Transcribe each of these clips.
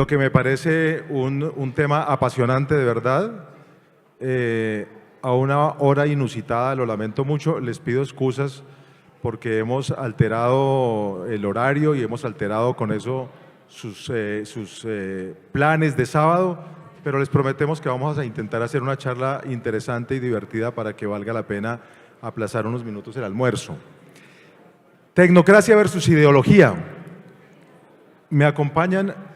lo que me parece un tema apasionante de verdad, a una hora inusitada, lo lamento mucho, les pido excusas porque hemos alterado el horario y hemos alterado con eso sus planes de sábado, pero les prometemos que vamos a intentar hacer una charla interesante y divertida para que valga la pena aplazar unos minutos el almuerzo. Tecnocracia versus ideología. Me acompañan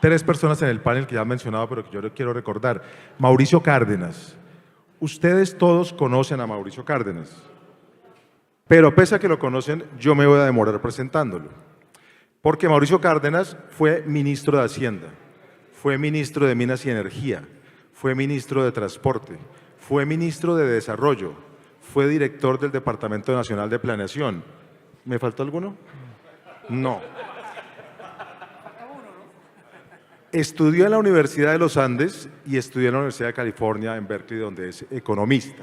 tres personas en el panel que ya han mencionado, pero que yo les quiero recordar. Mauricio Cárdenas. Ustedes todos conocen a Mauricio Cárdenas, pero pese a que lo conocen, yo me voy a demorar presentándolo. Porque Mauricio Cárdenas fue ministro de Hacienda, fue ministro de Minas y Energía, fue ministro de Transporte, fue ministro de Desarrollo, fue director del Departamento Nacional de Planeación. ¿Me faltó alguno? No. Estudió en la Universidad de los Andes y estudió en la Universidad de California, en Berkeley, donde es economista.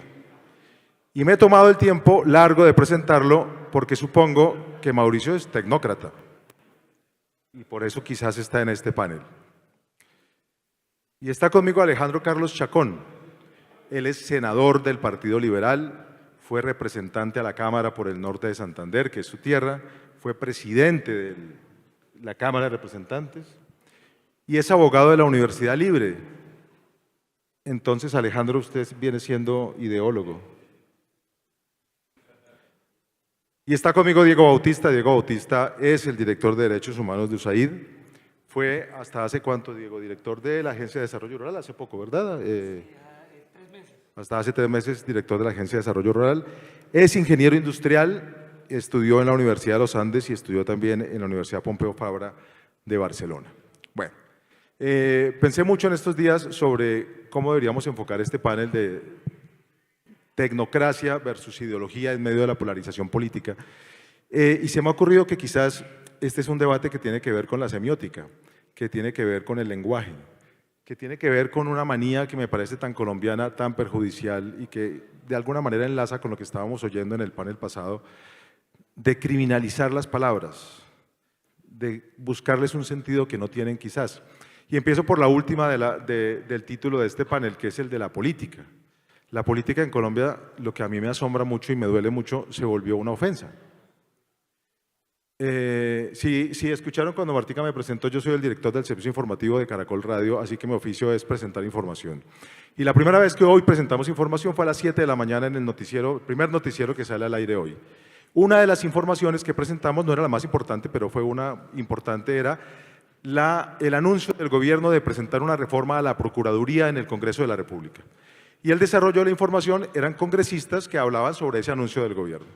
Y me he tomado el tiempo largo de presentarlo porque supongo que Mauricio es tecnócrata. Y por eso quizás está en este panel. Y está conmigo Alejandro Carlos Chacón. Él es senador del Partido Liberal, fue representante a la Cámara por el norte de Santander, que es su tierra, fue presidente de la Cámara de Representantes y es abogado de la Universidad Libre. Entonces, Alejandro, usted viene siendo ideólogo. Y está conmigo Diego Bautista. Diego Bautista es el director de Derechos Humanos de USAID. Fue hasta hace cuánto, Diego, director de la Agencia de Desarrollo Rural, hace poco, ¿verdad? 3 meses. Hasta hace 3 meses, director de la Agencia de Desarrollo Rural. Es ingeniero industrial, estudió en la Universidad de los Andes y estudió también en la Universidad Pompeu Fabra de Barcelona. Bueno, pensé mucho en estos días sobre cómo deberíamos enfocar este panel de tecnocracia versus ideología en medio de la polarización política. Y se me ha ocurrido que quizás este es un debate que tiene que ver con la semiótica, que tiene que ver con el lenguaje, que tiene que ver con una manía que me parece tan colombiana, tan perjudicial y que de alguna manera enlaza con lo que estábamos oyendo en el panel pasado, de criminalizar las palabras, de buscarles un sentido que no tienen quizás. Y empiezo por la última del título de este panel, que es el de la política. La política en Colombia, lo que a mí me asombra mucho y me duele mucho, se volvió una ofensa. Si escucharon cuando Martica me presentó, yo soy el director del servicio informativo de Caracol Radio, así que mi oficio es presentar información. Y la primera vez que hoy presentamos información fue a las 7 de la mañana en el noticiero, el primer noticiero que sale al aire hoy. Una de las informaciones que presentamos, no era la más importante, pero fue una importante, era el anuncio del gobierno de presentar una reforma a la Procuraduría en el Congreso de la República. Y el desarrollo de la información eran congresistas que hablaban sobre ese anuncio del gobierno.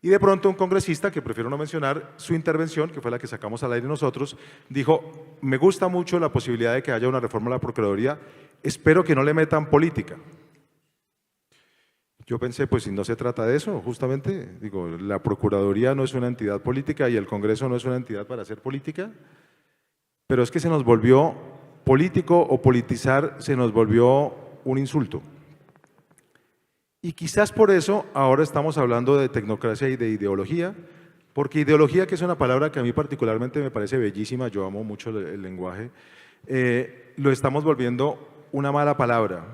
Y de pronto un congresista, que prefiero no mencionar su intervención, que fue la que sacamos al aire nosotros, dijo: me gusta mucho la posibilidad de que haya una reforma a la Procuraduría, espero que no le metan política. Yo pensé, pues si no se trata de eso, justamente, digo, la Procuraduría no es una entidad política y el Congreso no es una entidad para hacer política, pero es que se nos volvió político o politizar, se nos volvió un insulto. Y quizás por eso ahora estamos hablando de tecnocracia y de ideología, porque ideología, que es una palabra que a mí particularmente me parece bellísima, yo amo mucho el lenguaje, lo estamos volviendo una mala palabra.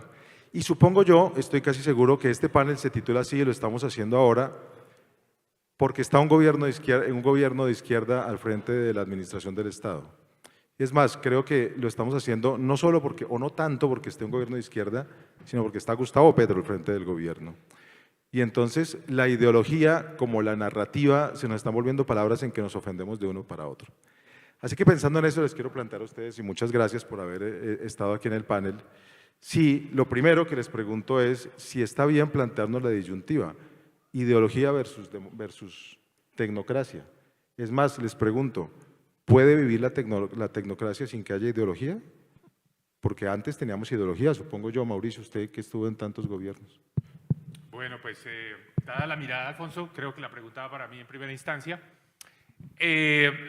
Y supongo yo, estoy casi seguro que este panel se titula así y lo estamos haciendo ahora porque está un gobierno de izquierda al frente de la administración del Estado. Es más, creo que lo estamos haciendo no solo porque, o no tanto porque esté un gobierno de izquierda, sino porque está Gustavo Petro al frente del gobierno. Y entonces la ideología como la narrativa se nos están volviendo palabras en que nos ofendemos de uno para otro. Así que pensando en eso les quiero plantear a ustedes, y muchas gracias por haber estado aquí en el panel, si lo primero que les pregunto es si está bien plantearnos la disyuntiva, ideología versus tecnocracia. Es más, les pregunto, ¿puede vivir la tecnocracia sin que haya ideología? Porque antes teníamos ideología, supongo yo, Mauricio, usted que estuvo en tantos gobiernos. Bueno, pues dada la mirada, Alfonso, creo que la pregunta va para mí en primera instancia.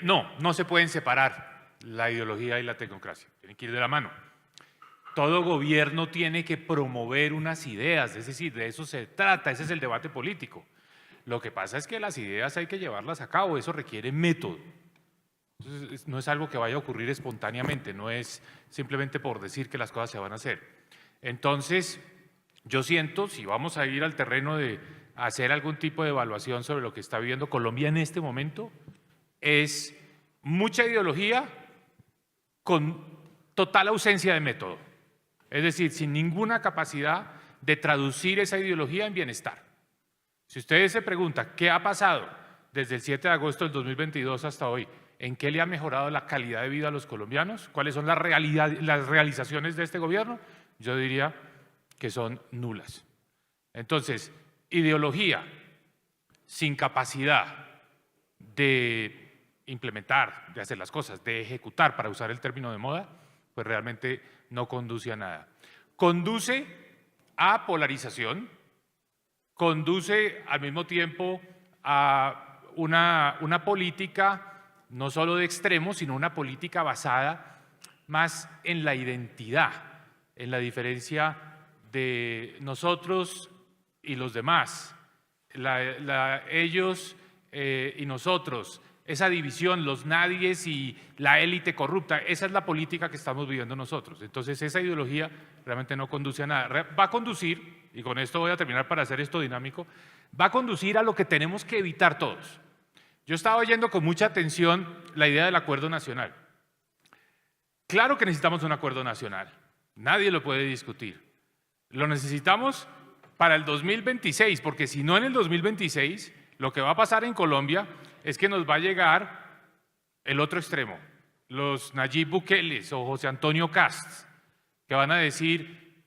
No se pueden separar la ideología y la tecnocracia, tienen que ir de la mano. Todo gobierno tiene que promover unas ideas, es decir, de eso se trata, ese es el debate político. Lo que pasa es que las ideas hay que llevarlas a cabo, eso requiere método. Entonces, no es algo que vaya a ocurrir espontáneamente, no es simplemente por decir que las cosas se van a hacer. Entonces, yo siento, si vamos a ir al terreno de hacer algún tipo de evaluación sobre lo que está viviendo Colombia en este momento, es mucha ideología con total ausencia de método. Es decir, sin ninguna capacidad de traducir esa ideología en bienestar. Si ustedes se preguntan qué ha pasado desde el 7 de agosto del 2022 hasta hoy, ¿en qué le ha mejorado la calidad de vida a los colombianos? ¿Cuáles son las realizaciones de este gobierno? Yo diría que son nulas. Entonces, ideología sin capacidad de implementar, de hacer las cosas, de ejecutar, para usar el término de moda, pues realmente no conduce a nada. Conduce a polarización, conduce al mismo tiempo a una política no solo de extremos, sino una política basada más en la identidad, en la diferencia de nosotros y los demás, ellos y nosotros, esa división, los nadies y la élite corrupta, esa es la política que estamos viviendo nosotros. Entonces esa ideología realmente no conduce a nada. Va a conducir, y con esto voy a terminar para hacer esto dinámico, va a conducir a lo que tenemos que evitar todos. Yo estaba oyendo con mucha atención la idea del acuerdo nacional. Claro que necesitamos un acuerdo nacional, nadie lo puede discutir. Lo necesitamos para el 2026, porque si no en el 2026, lo que va a pasar en Colombia es que nos va a llegar el otro extremo, los Nayib Bukeles o José Antonio Cast, que van a decir,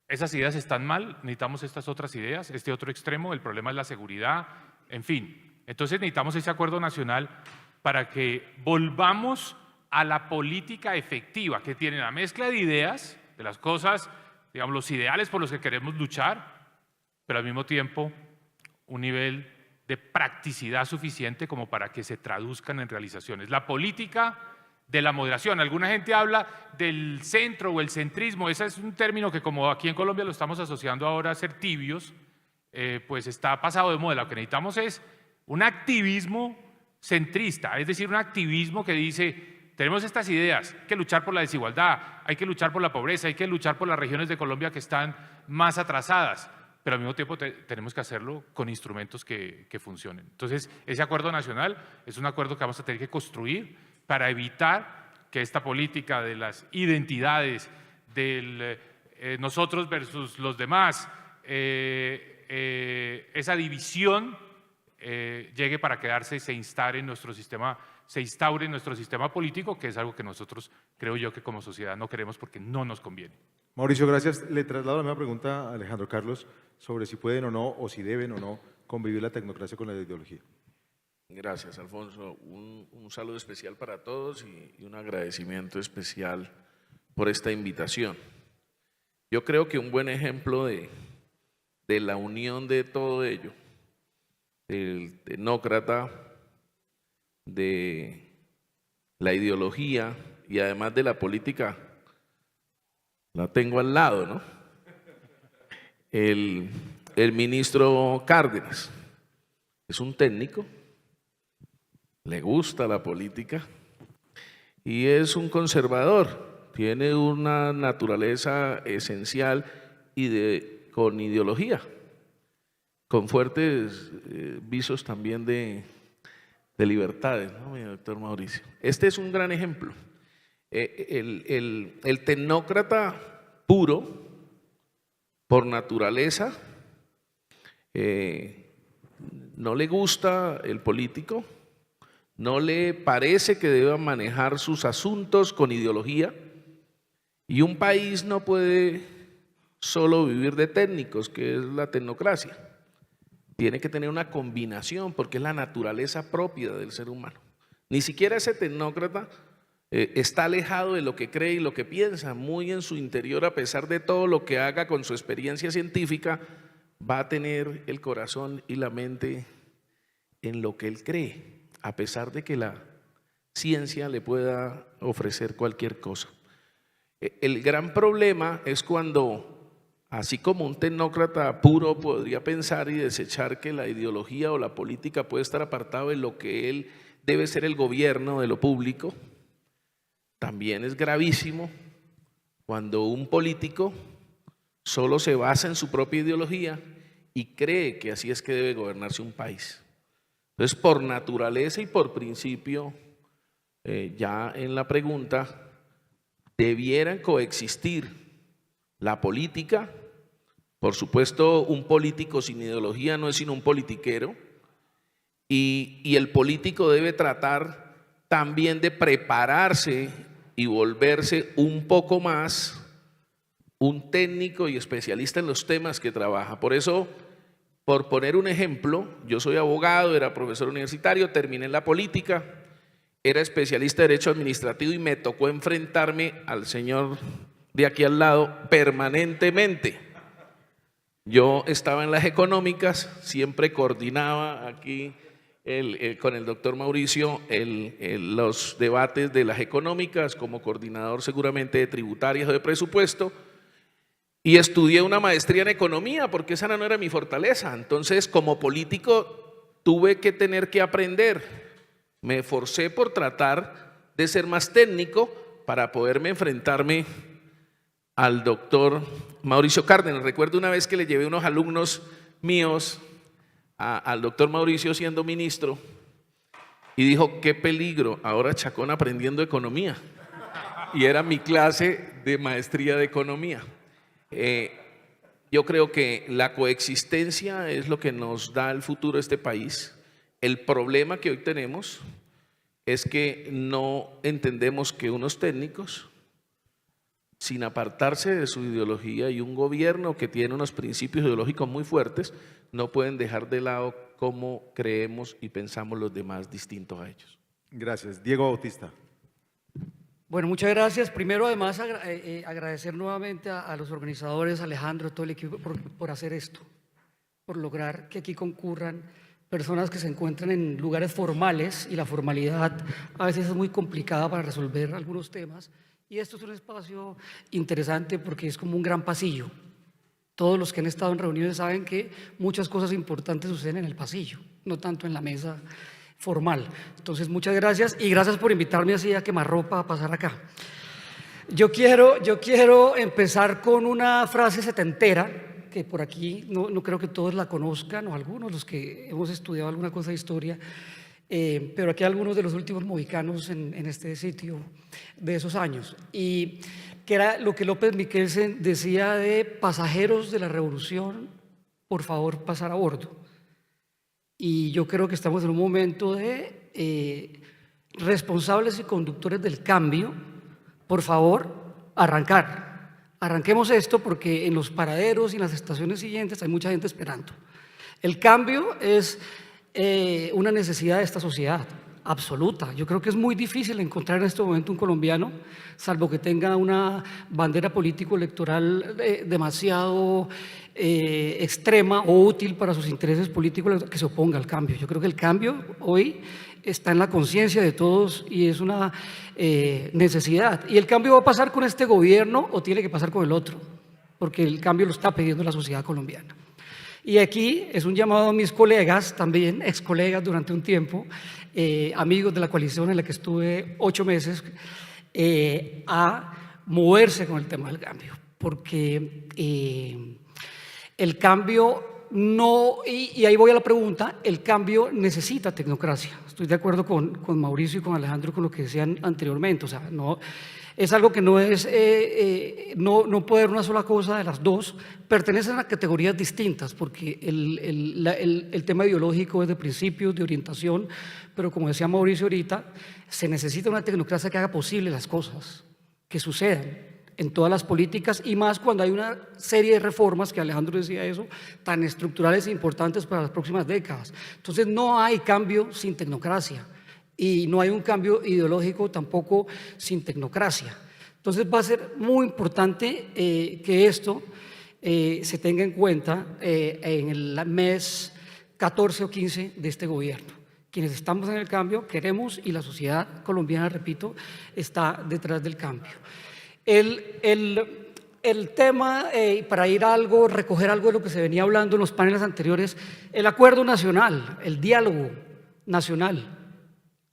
esas ideas están mal, necesitamos estas otras ideas, este otro extremo, el problema es la seguridad, en fin. Entonces necesitamos ese acuerdo nacional para que volvamos a la política efectiva, que tiene la mezcla de ideas, de las cosas, digamos, los ideales por los que queremos luchar, pero al mismo tiempo un nivel de practicidad suficiente como para que se traduzcan en realizaciones. La política de la moderación. Alguna gente habla del centro o el centrismo. Ese es un término que, como aquí en Colombia lo estamos asociando ahora a ser tibios, pues está pasado de moda. Lo que necesitamos es un activismo centrista, es decir, un activismo que dice, tenemos estas ideas, hay que luchar por la desigualdad, hay que luchar por la pobreza, hay que luchar por las regiones de Colombia que están más atrasadas, pero al mismo tiempo tenemos que hacerlo con instrumentos que funcionen. Entonces, ese acuerdo nacional es un acuerdo que vamos a tener que construir para evitar que esta política de las identidades, del nosotros versus los demás, esa división llegue para quedarse y se instaure en nuestro sistema político, que es algo que nosotros, creo yo, que como sociedad no queremos porque no nos conviene. Mauricio, gracias. Le traslado la misma pregunta a Alejandro Carlos sobre si pueden o no, o si deben o no, convivir la tecnocracia con la ideología. Gracias, Alfonso. Un saludo especial para todos y un agradecimiento especial por esta invitación. Yo creo que un buen ejemplo de la unión de todo ello, del tecnócrata, de la ideología y además de la política, la tengo al lado, ¿no? El ministro Cárdenas es un técnico, le gusta la política y es un conservador, tiene una naturaleza esencial y con ideología, con fuertes visos también de libertades, ¿no, mi doctor Mauricio? Este es un gran ejemplo. El tecnócrata puro, por naturaleza, no le gusta el político, no le parece que deba manejar sus asuntos con ideología, y un país no puede solo vivir de técnicos, que es la tecnocracia. Tiene que tener una combinación porque es la naturaleza propia del ser humano. Ni siquiera ese tecnócrata está alejado de lo que cree y lo que piensa, muy en su interior, a pesar de todo lo que haga con su experiencia científica, va a tener el corazón y la mente en lo que él cree, a pesar de que la ciencia le pueda ofrecer cualquier cosa. El gran problema es cuando, así como un tecnócrata puro podría pensar y desechar que la ideología o la política puede estar apartado de lo que él debe ser el gobierno de lo público, también es gravísimo cuando un político solo se basa en su propia ideología y cree que así es que debe gobernarse un país. Entonces, por naturaleza y por principio, ya en la pregunta, debieran coexistir la política. Por supuesto, un político sin ideología no es sino un politiquero, y el político debe tratar también de prepararse y volverse un poco más un técnico y especialista en los temas que trabaja. Por eso, por poner un ejemplo, yo soy abogado, era profesor universitario, terminé en la política, era especialista de Derecho Administrativo y me tocó enfrentarme al señor de aquí al lado permanentemente. Yo estaba en las económicas, siempre coordinaba aquí con el doctor Mauricio los debates de las económicas como coordinador seguramente de tributarias o de presupuesto, y estudié una maestría en economía porque esa no era mi fortaleza. Entonces, como político tuve que tener que aprender, me esforcé por tratar de ser más técnico para poderme enfrentarme al doctor Mauricio Cárdenas. Recuerdo una vez que le llevé unos alumnos míos al doctor Mauricio siendo ministro y dijo: qué peligro, ahora Chacón aprendiendo economía. Y era mi clase de maestría de economía. Yo creo que la coexistencia es lo que nos da el futuro de este país. El problema que hoy tenemos es que no entendemos que unos técnicos, sin apartarse de su ideología, y un gobierno que tiene unos principios ideológicos muy fuertes, no pueden dejar de lado cómo creemos y pensamos los demás distintos a ellos. Gracias. Diego Bautista. Bueno, muchas gracias. Primero, además, agradecer nuevamente a los organizadores, a Alejandro, a todo el equipo por hacer esto, por lograr que aquí concurran personas que se encuentran en lugares formales, y la formalidad a veces es muy complicada para resolver algunos temas. Y esto es un espacio interesante porque es como un gran pasillo. Todos los que han estado en reuniones saben que muchas cosas importantes suceden en el pasillo, no tanto en la mesa formal. Entonces, muchas gracias, y gracias por invitarme así a quemarropa a pasar acá. Yo quiero empezar con una frase setentera, que por aquí no creo que todos la conozcan, o algunos, los que hemos estudiado alguna cosa de historia, pero aquí algunos de los últimos mohicanos en este sitio de esos años, y que era lo que López Miquelsen decía de: pasajeros de la revolución, por favor pasar a bordo. Y yo creo que estamos en un momento de responsables y conductores del cambio, por favor, arranquemos esto, porque en los paraderos y en las estaciones siguientes hay mucha gente esperando. El cambio es una necesidad de esta sociedad, absoluta. Yo creo que es muy difícil encontrar en este momento un colombiano, salvo que tenga una bandera político-electoral demasiado extrema o útil para sus intereses políticos, que se oponga al cambio. Yo creo que el cambio hoy está en la conciencia de todos y es una necesidad. Y el cambio va a pasar con este gobierno o tiene que pasar con el otro, porque el cambio lo está pidiendo la sociedad colombiana. Y aquí es un llamado a mis colegas, también ex colegas durante un tiempo, amigos de la coalición en la que estuve 8 meses, a moverse con el tema del cambio, porque el cambio no, y ahí voy a la pregunta, el cambio necesita tecnocracia. Estoy de acuerdo con Mauricio y con Alejandro con lo que decían anteriormente, o sea, no, es algo que no es, no puede haber una sola cosa de las dos, pertenecen a categorías distintas, porque el tema ideológico es de principios, de orientación, pero como decía Mauricio ahorita, se necesita una tecnocracia que haga posible las cosas, que sucedan en todas las políticas, y más cuando hay una serie de reformas, que Alejandro decía eso, tan estructurales e importantes para las próximas décadas. Entonces no hay cambio sin tecnocracia, y no hay un cambio ideológico tampoco sin tecnocracia. Entonces va a ser muy importante que esto se tenga en cuenta en el mes 14 o 15 de este gobierno. Quienes estamos en el cambio queremos, y la sociedad colombiana, repito, está detrás del cambio. El tema, para ir a algo, recoger algo de lo que se venía hablando en los paneles anteriores, el acuerdo nacional, el diálogo nacional.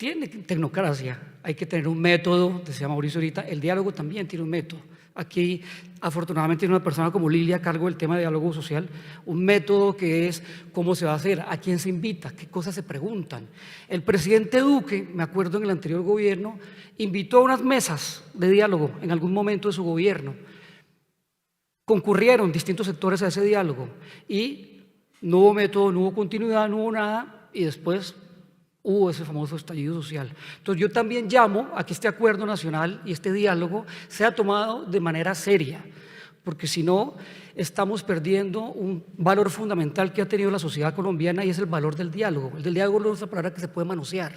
tiene tecnocracia, hay que tener un método, decía Mauricio ahorita, el diálogo también tiene un método. Aquí, afortunadamente, tiene una persona como Lilia a cargo del tema de diálogo social, un método que es cómo se va a hacer, a quién se invita, qué cosas se preguntan. El presidente Duque, me acuerdo en el anterior gobierno, invitó a unas mesas de diálogo en algún momento de su gobierno. Concurrieron distintos sectores a ese diálogo y no hubo método, no hubo continuidad, no hubo nada y después hubo ese famoso estallido social. Entonces yo también llamo a que este acuerdo nacional y este diálogo sea tomado de manera seria, porque si no estamos perdiendo un valor fundamental que ha tenido la sociedad colombiana y es el valor del diálogo. El del diálogo no es una palabra que se puede manosear.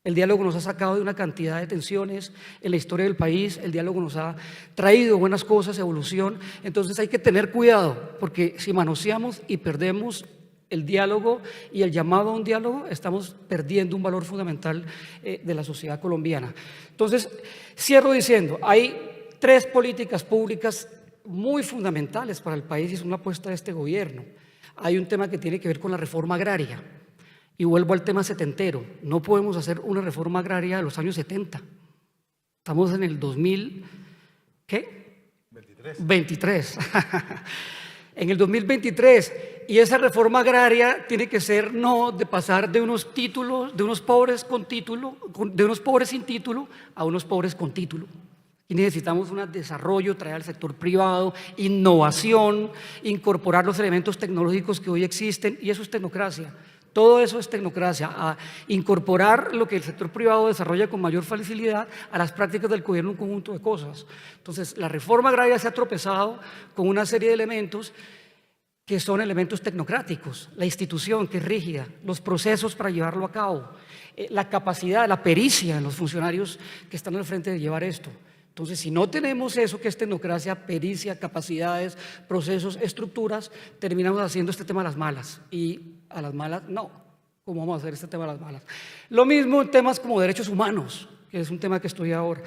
El diálogo nos ha sacado de una cantidad de tensiones en la historia del país, el diálogo nos ha traído buenas cosas, evolución, entonces hay que tener cuidado, porque si manoseamos y perdemos el diálogo y el llamado a un diálogo, estamos perdiendo un valor fundamental de la sociedad colombiana. Entonces, cierro diciendo, hay 3 políticas públicas muy fundamentales para el país y es una apuesta de este gobierno. Hay un tema que tiene que ver con la reforma agraria y vuelvo al tema setentero. No podemos hacer una reforma agraria de los años 70. Estamos en el 2000, ¿qué? 23. En el 2023, y esa reforma agraria tiene que ser no de pasar de unos títulos, de unos pobres con título, de unos pobres sin título a unos pobres con título. Y necesitamos un desarrollo, traer al sector privado, innovación, incorporar los elementos tecnológicos que hoy existen, y eso es tecnocracia. Todo eso es tecnocracia, a incorporar lo que el sector privado desarrolla con mayor facilidad a las prácticas del gobierno, un conjunto de cosas. Entonces, la reforma agraria se ha tropezado con una serie de elementos que son elementos tecnocráticos, la institución que es rígida, los procesos para llevarlo a cabo, la capacidad, la pericia en los funcionarios que están al frente de llevar esto. Entonces, si no tenemos eso que es tecnocracia, pericia, capacidades, procesos, estructuras, terminamos haciendo este tema a las malas. Y a las malas, no. ¿Cómo vamos a hacer este tema a las malas? Lo mismo en temas como derechos humanos, que es un tema que estoy ahora.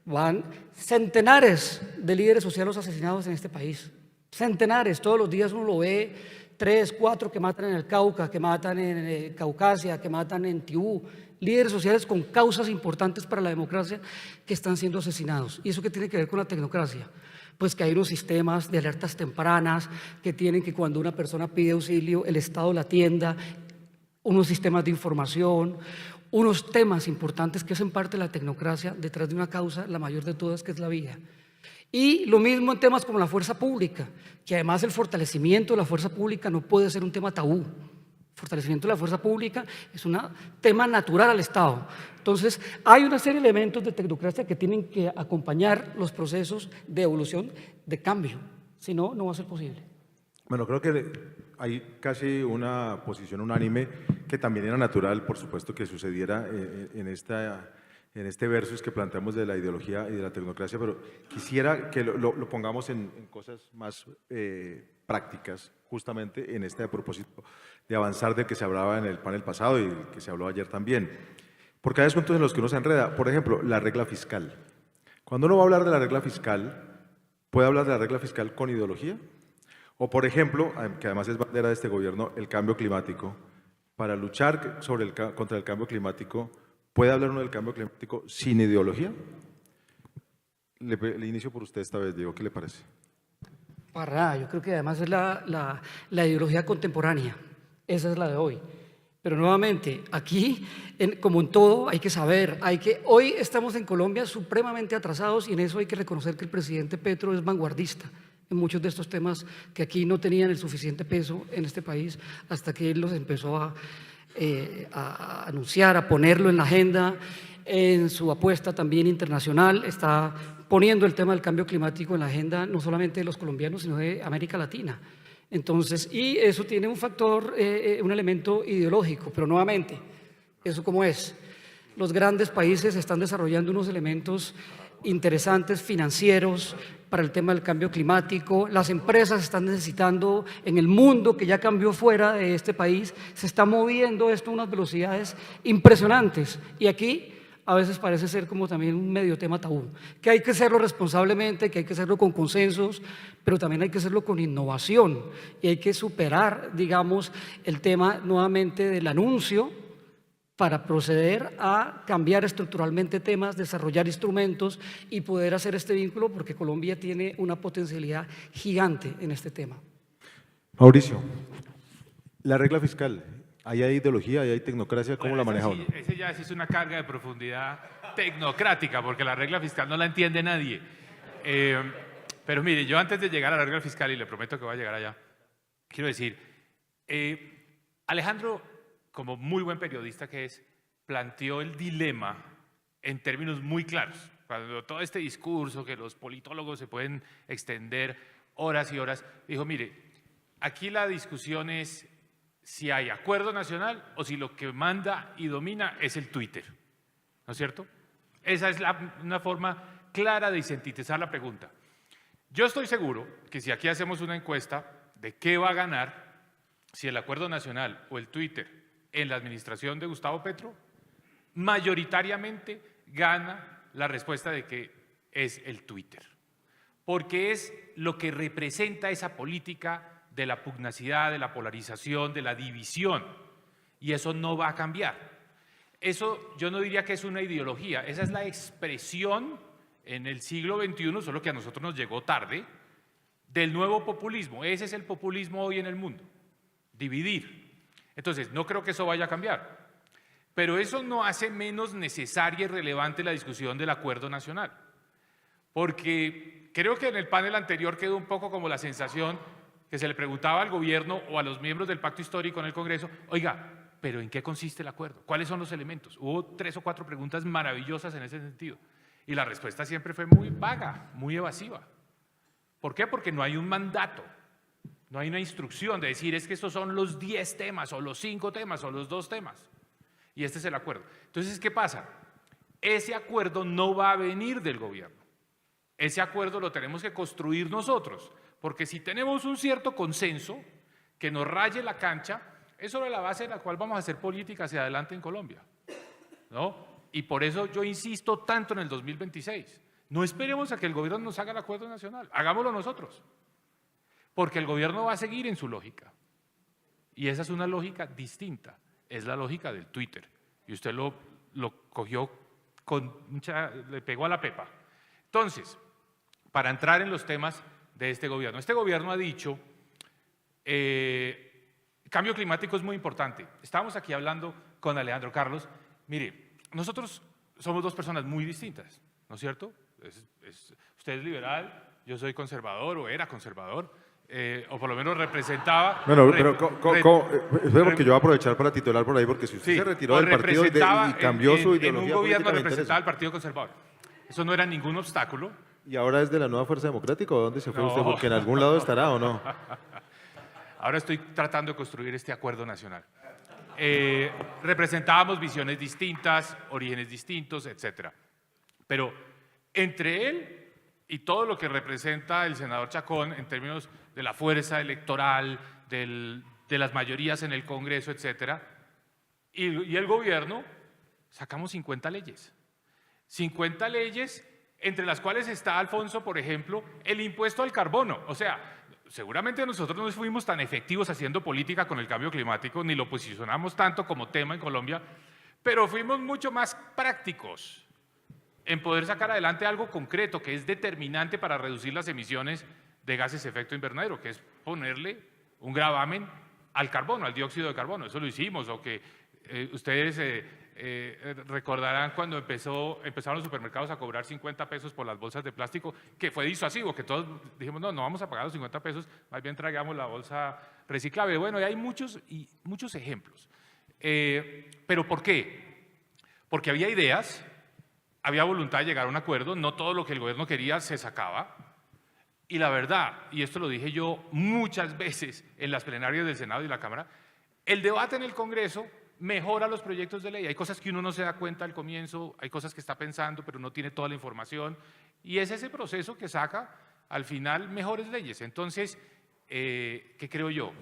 Van centenares de líderes sociales asesinados en este país. Centenares, todos los días uno lo ve, 3, 4 que matan en el Cauca, que matan en Caucasia, que matan en Tibú. Líderes sociales con causas importantes para la democracia que están siendo asesinados. ¿Y eso qué tiene que ver con la tecnocracia? Pues que hay unos sistemas de alertas tempranas que tienen que cuando una persona pide auxilio, el Estado la atienda, unos sistemas de información, unos temas importantes que hacen parte de la tecnocracia detrás de una causa, la mayor de todas, que es la vida. Y lo mismo en temas como la fuerza pública, que además el fortalecimiento de la fuerza pública no puede ser un tema tabú. Fortalecimiento de la fuerza pública es un tema natural al Estado. Entonces, hay una serie de elementos de tecnocracia que tienen que acompañar los procesos de evolución, de cambio. Si no, no va a ser posible. Bueno, creo que hay casi una posición unánime que también era natural, por supuesto, que sucediera en este versus que planteamos de la ideología y de la tecnocracia, pero quisiera que lo pongamos en cosas más prácticas, justamente en este propósito de avanzar del que se hablaba en el panel pasado y que se habló ayer también. Porque hay asuntos en los que uno se enreda. Por ejemplo, la regla fiscal. Cuando uno va a hablar de la regla fiscal, ¿puede hablar de la regla fiscal con ideología? O, por ejemplo, que además es bandera de este gobierno, el cambio climático. Para luchar contra el cambio climático, ¿puede hablar uno del cambio climático sin ideología? Le inicio por usted esta vez, Diego, ¿qué le parece? Para nada, yo creo que además es la ideología contemporánea, esa es la de hoy. Pero nuevamente, aquí, como en todo, hay que saber, hoy estamos en Colombia supremamente atrasados y en eso hay que reconocer que el presidente Petro es vanguardista en muchos de estos temas que aquí no tenían el suficiente peso en este país hasta que él los empezó a anunciar, a ponerlo en la agenda, en su apuesta también internacional, está poniendo el tema del cambio climático en la agenda no solamente de los colombianos, sino de América Latina. Entonces, y eso tiene un factor, un elemento ideológico, pero nuevamente, ¿eso cómo es? Los grandes países están desarrollando unos elementos interesantes financieros para el tema del cambio climático, las empresas están necesitando, en el mundo que ya cambió fuera de este país, se está moviendo esto a unas velocidades impresionantes y aquí a veces parece ser como también un medio tema tabú, que hay que hacerlo responsablemente, que hay que hacerlo con consensos, pero también hay que hacerlo con innovación y hay que superar, digamos, el tema nuevamente del anuncio para proceder a cambiar estructuralmente temas, desarrollar instrumentos y poder hacer este vínculo, porque Colombia tiene una potencialidad gigante en este tema. Mauricio, la regla fiscal, ahí hay ideología, ahí hay tecnocracia, ¿cómo Bueno, la maneja esa uno? sí- ese ya sí es una carga de profundidad tecnocrática, porque la regla fiscal no la entiende nadie. Pero mire, yo antes de llegar a la regla fiscal, y le prometo que voy a llegar allá, quiero decir, Alejandro, como muy buen periodista que es, planteó el dilema en términos muy claros. Cuando todo este discurso que los politólogos se pueden extender horas y horas, dijo, mire, aquí la discusión es si hay acuerdo nacional o si lo que manda y domina es el Twitter, ¿no es cierto? Esa es una forma clara de sintetizar la pregunta. Yo estoy seguro que si aquí hacemos una encuesta de qué va a ganar, si el acuerdo nacional o el Twitter en la administración de Gustavo Petro, mayoritariamente gana la respuesta de que es el Twitter, porque es lo que representa esa política de la pugnacidad, de la polarización, de la división, y eso no va a cambiar. Eso yo no diría que es una ideología, esa es la expresión en el siglo XXI, solo que a nosotros nos llegó tarde, del nuevo populismo. Ese es el populismo hoy en el mundo, dividir. Entonces, no creo que eso vaya a cambiar, pero eso no hace menos necesaria y relevante la discusión del acuerdo nacional, porque creo que en el panel anterior quedó un poco como la sensación que se le preguntaba al gobierno o a los miembros del pacto histórico en el Congreso, oiga, ¿pero en qué consiste el acuerdo? ¿Cuáles son los elementos? Hubo 3 o 4 preguntas maravillosas en ese sentido, y la respuesta siempre fue muy vaga, muy evasiva. ¿Por qué? Porque no hay un mandato, no hay una instrucción de decir es que estos son los 10 temas, o los 5 temas, o los 2 temas, y este es el acuerdo. Entonces, ¿qué pasa? Ese acuerdo no va a venir del gobierno, ese acuerdo lo tenemos que construir nosotros, porque si tenemos un cierto consenso que nos raye la cancha, es sobre la base de la cual vamos a hacer política hacia adelante en Colombia, ¿no? Y por eso yo insisto tanto en el 2026. No esperemos a que el gobierno nos haga el acuerdo nacional, hagámoslo nosotros, porque el gobierno va a seguir en su lógica. Y esa es una lógica distinta, es la lógica del Twitter. Y usted lo cogió con le pegó a la pepa. Entonces, para entrar en los temas de este gobierno ha dicho, cambio climático es muy importante. Estábamos aquí hablando con Alejandro Carlos, mire, nosotros somos 2 personas muy distintas, ¿no es cierto? Usted es liberal, yo soy conservador o era conservador, o por lo menos representaba… Bueno, pero espera, porque yo voy a aprovechar para titular por ahí, porque si usted se retiró del partido y cambió su ideología en un gobierno política, me representaba interesa. al Partido Conservador. Eso no era ningún obstáculo. ¿Y ahora es de la Nueva Fuerza Democrática o dónde se fue No. usted? Porque en algún lado estará o no. Ahora estoy tratando de construir este acuerdo nacional. Representábamos visiones distintas, orígenes distintos, etc. Pero entre él y todo lo que representa el senador Chacón en términos de la fuerza electoral, de las mayorías en el Congreso, etc., y el gobierno, sacamos 50 leyes. 50 leyes, entre las cuales está, Alfonso, por ejemplo, el impuesto al carbono. O sea, seguramente nosotros no fuimos tan efectivos haciendo política con el cambio climático, ni lo posicionamos tanto como tema en Colombia, pero fuimos mucho más prácticos en poder sacar adelante algo concreto que es determinante para reducir las emisiones de gases de efecto invernadero, que es ponerle un gravamen al carbono, al dióxido de carbono. Eso lo hicimos, o que ustedes recordarán cuando empezaron los supermercados a cobrar 50 pesos por las bolsas de plástico, que fue disuasivo, que todos dijimos, no vamos a pagar los 50 pesos, más bien traigamos la bolsa reciclable. Bueno, y hay muchos ejemplos. ¿Pero por qué? Porque había ideas, había voluntad de llegar a un acuerdo, no todo lo que el gobierno quería se sacaba, y la verdad, y esto lo dije yo muchas veces en las plenarias del Senado y la Cámara, el debate en el Congreso mejora los proyectos de ley. Hay cosas que uno no se da cuenta al comienzo, hay cosas que está pensando pero no tiene toda la información, y es ese proceso que saca al final mejores leyes. Entonces, ¿qué creo yo?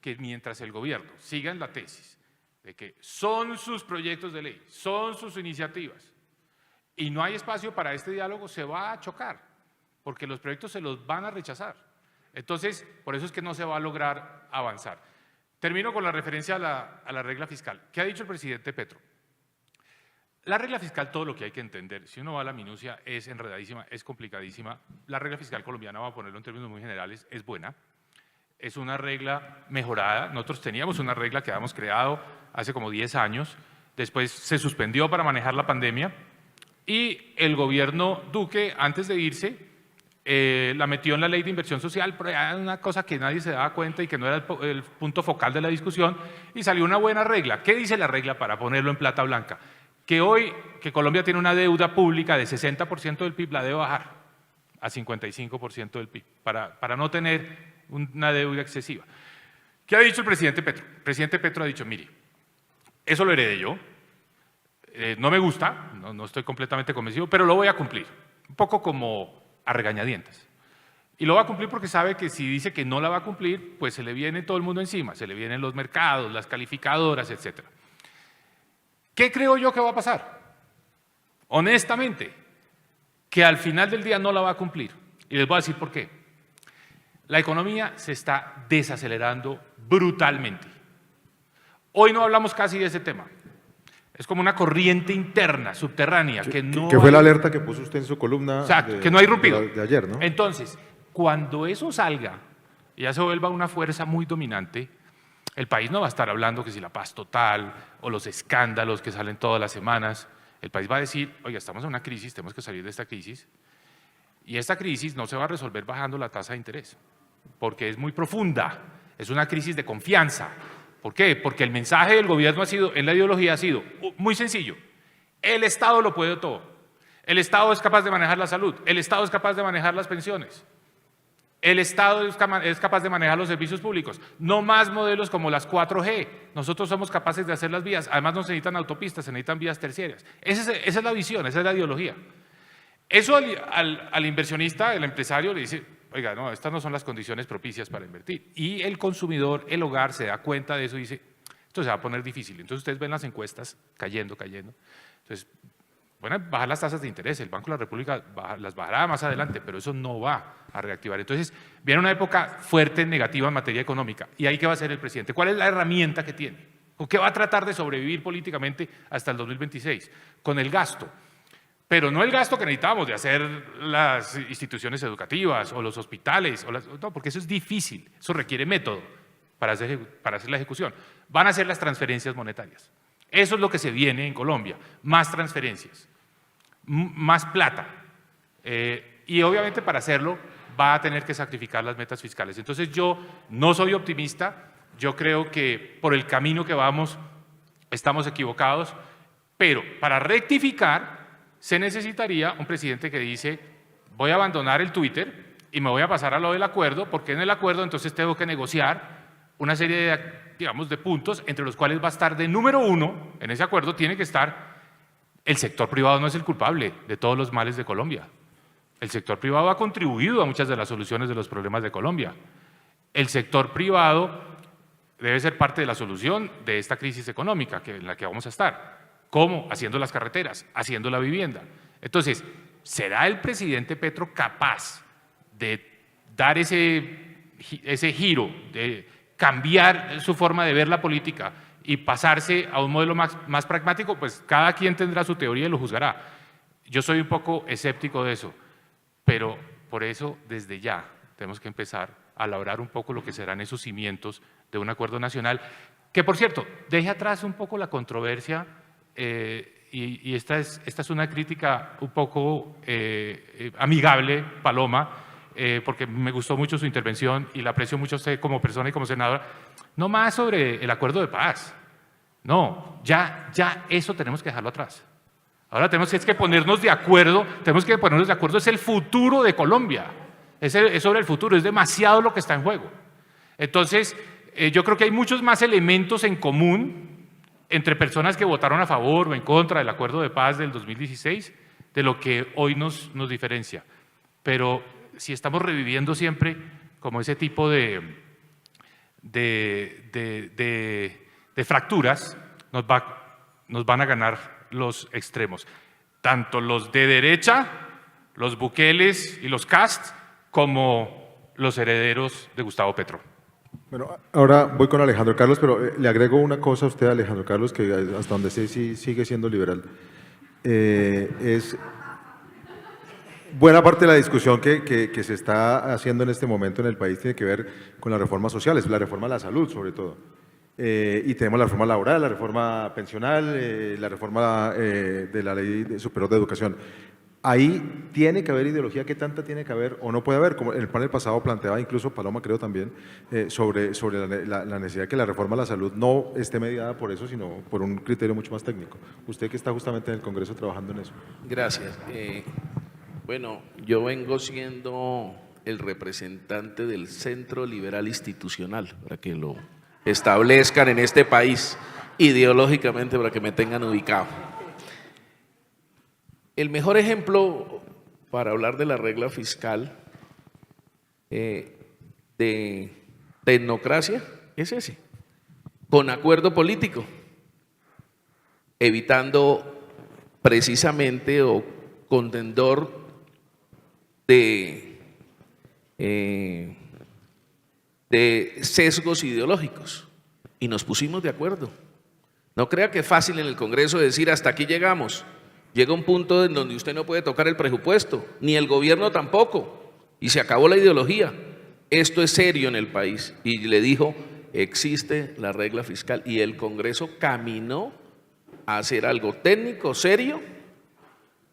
Que mientras el gobierno siga en la tesis de que son sus proyectos de ley, son sus iniciativas, y no hay espacio para este diálogo, se va a chocar, porque los proyectos se los van a rechazar. Entonces, por eso es que no se va a lograr avanzar. Termino con la referencia a la regla fiscal. ¿Qué ha dicho el presidente Petro? La regla fiscal, todo lo que hay que entender, si uno va a la minucia, es enredadísima, es complicadísima. La regla fiscal colombiana, vamos a ponerlo en términos muy generales, es buena. Es una regla mejorada. Nosotros teníamos una regla que habíamos creado hace como 10 años, después se suspendió para manejar la pandemia y el gobierno Duque, antes de irse, la metió en la ley de inversión social, pero era una cosa que nadie se daba cuenta y que no era el punto focal de la discusión, y salió una buena regla. ¿Qué dice la regla para ponerlo en plata blanca? Que hoy, que Colombia tiene una deuda pública de 60% del PIB, la debe bajar a 55% del PIB, para no tener una deuda excesiva. ¿Qué ha dicho el presidente Petro? El presidente Petro ha dicho, mire, eso lo heredé yo, no me gusta, no estoy completamente convencido, pero lo voy a cumplir, un poco como a regañadientes. Y lo va a cumplir porque sabe que si dice que no la va a cumplir, pues se le viene todo el mundo encima, se le vienen los mercados, las calificadoras, etc. ¿Qué creo yo que va a pasar? Honestamente, que al final del día no la va a cumplir. Y les voy a decir por qué. La economía se está desacelerando brutalmente. Hoy no hablamos casi de ese tema. Es como una corriente interna, subterránea, que no Que fue hay- la alerta que puso usted en su columna Exacto, que no hay irrumpido. de ayer, ¿no? Entonces, cuando eso salga y ya se vuelva una fuerza muy dominante, el país no va a estar hablando que si la paz total o los escándalos que salen todas las semanas. El país va a decir, oiga, estamos en una crisis, tenemos que salir de esta crisis. Y esta crisis no se va a resolver bajando la tasa de interés, porque es muy profunda, es una crisis de confianza. ¿Por qué? Porque el mensaje del gobierno ha sido, en la ideología ha sido muy sencillo. El Estado lo puede todo. El Estado es capaz de manejar la salud, el Estado es capaz de manejar las pensiones, el Estado es capaz de manejar los servicios públicos. No más modelos como las 4G. Nosotros somos capaces de hacer las vías. Además no se necesitan autopistas, se necesitan vías terciarias. Esa es la visión, esa es la ideología. Eso al inversionista, el empresario le dice, oiga, no, estas no son las condiciones propicias para invertir. Y el consumidor, el hogar, se da cuenta de eso y dice, esto se va a poner difícil. Entonces ustedes ven las encuestas cayendo. Entonces, van a bajar las tasas de interés, el Banco de la República las bajará más adelante, pero eso no va a reactivar. Entonces, viene una época fuerte, negativa en materia económica. ¿Y ahí qué va a hacer el presidente? ¿Cuál es la herramienta que tiene? ¿Con qué va a tratar de sobrevivir políticamente hasta el 2026? Con el gasto. Pero no el gasto que necesitamos de hacer las instituciones educativas o los hospitales, no, porque eso es difícil, eso requiere método para hacer la ejecución. Van a ser las transferencias monetarias. Eso es lo que se viene en Colombia, más transferencias, más plata. Y obviamente para hacerlo va a tener que sacrificar las metas fiscales. Entonces yo no soy optimista, yo creo que por el camino que vamos estamos equivocados, pero para rectificar se necesitaría un presidente que dice, voy a abandonar el Twitter y me voy a pasar a lo del acuerdo, porque en el acuerdo entonces tengo que negociar una serie de, digamos, de puntos, entre los cuales va a estar de número 1, en ese acuerdo tiene que estar, el sector privado no es el culpable de todos los males de Colombia. El sector privado ha contribuido a muchas de las soluciones de los problemas de Colombia. El sector privado debe ser parte de la solución de esta crisis económica en la que vamos a estar. ¿Cómo? Haciendo las carreteras, haciendo la vivienda. Entonces, ¿será el presidente Petro capaz de dar ese giro, de cambiar su forma de ver la política y pasarse a un modelo más pragmático? Pues cada quien tendrá su teoría y lo juzgará. Yo soy un poco escéptico de eso, pero por eso desde ya tenemos que empezar a labrar un poco lo que serán esos cimientos de un acuerdo nacional, que por cierto, deje atrás un poco la controversia. Y esta es una crítica un poco amigable, Paloma, porque me gustó mucho su intervención y la aprecio mucho a usted como persona y como senadora. No más sobre el acuerdo de paz. No, ya eso tenemos que dejarlo atrás. Ahora tenemos que ponernos de acuerdo, es el futuro de Colombia. Es sobre el futuro, es demasiado lo que está en juego. Entonces, yo creo que hay muchos más elementos en común entre personas que votaron a favor o en contra del acuerdo de paz del 2016, de lo que hoy nos diferencia. Pero si estamos reviviendo siempre como ese tipo de fracturas, nos van a ganar los extremos. Tanto los de derecha, los Bukeles y los Cast, como los herederos de Gustavo Petro. Bueno, ahora voy con Alejandro Carlos, pero le agrego una cosa a usted, Alejandro Carlos, que hasta donde sé sí sigue siendo liberal. es buena parte de la discusión que se está haciendo en este momento en el país tiene que ver con las reformas sociales, la reforma a la salud sobre todo. Y tenemos la reforma laboral, la reforma pensional, la reforma de la Ley Superior de Educación. Ahí tiene que haber ideología, ¿qué tanta tiene que haber o no puede haber? Como el panel pasado planteaba, incluso Paloma creo también, sobre la necesidad de que la reforma a la salud no esté mediada por eso, sino por un criterio mucho más técnico. Usted que está justamente en el Congreso trabajando en eso. Gracias. Bueno, yo vengo siendo el representante del Centro Liberal Institucional, para que lo establezcan en este país ideológicamente, para que me tengan ubicado. El mejor ejemplo para hablar de la regla fiscal de tecnocracia es ese, con acuerdo político, evitando precisamente o contendor de sesgos ideológicos, y nos pusimos de acuerdo. No crea que es fácil en el Congreso decir hasta aquí llegamos. Llega un punto en donde usted no puede tocar el presupuesto, ni el gobierno tampoco, y se acabó la ideología. Esto es serio en el país. Y le dijo, existe la regla fiscal, y el Congreso caminó a hacer algo técnico, serio,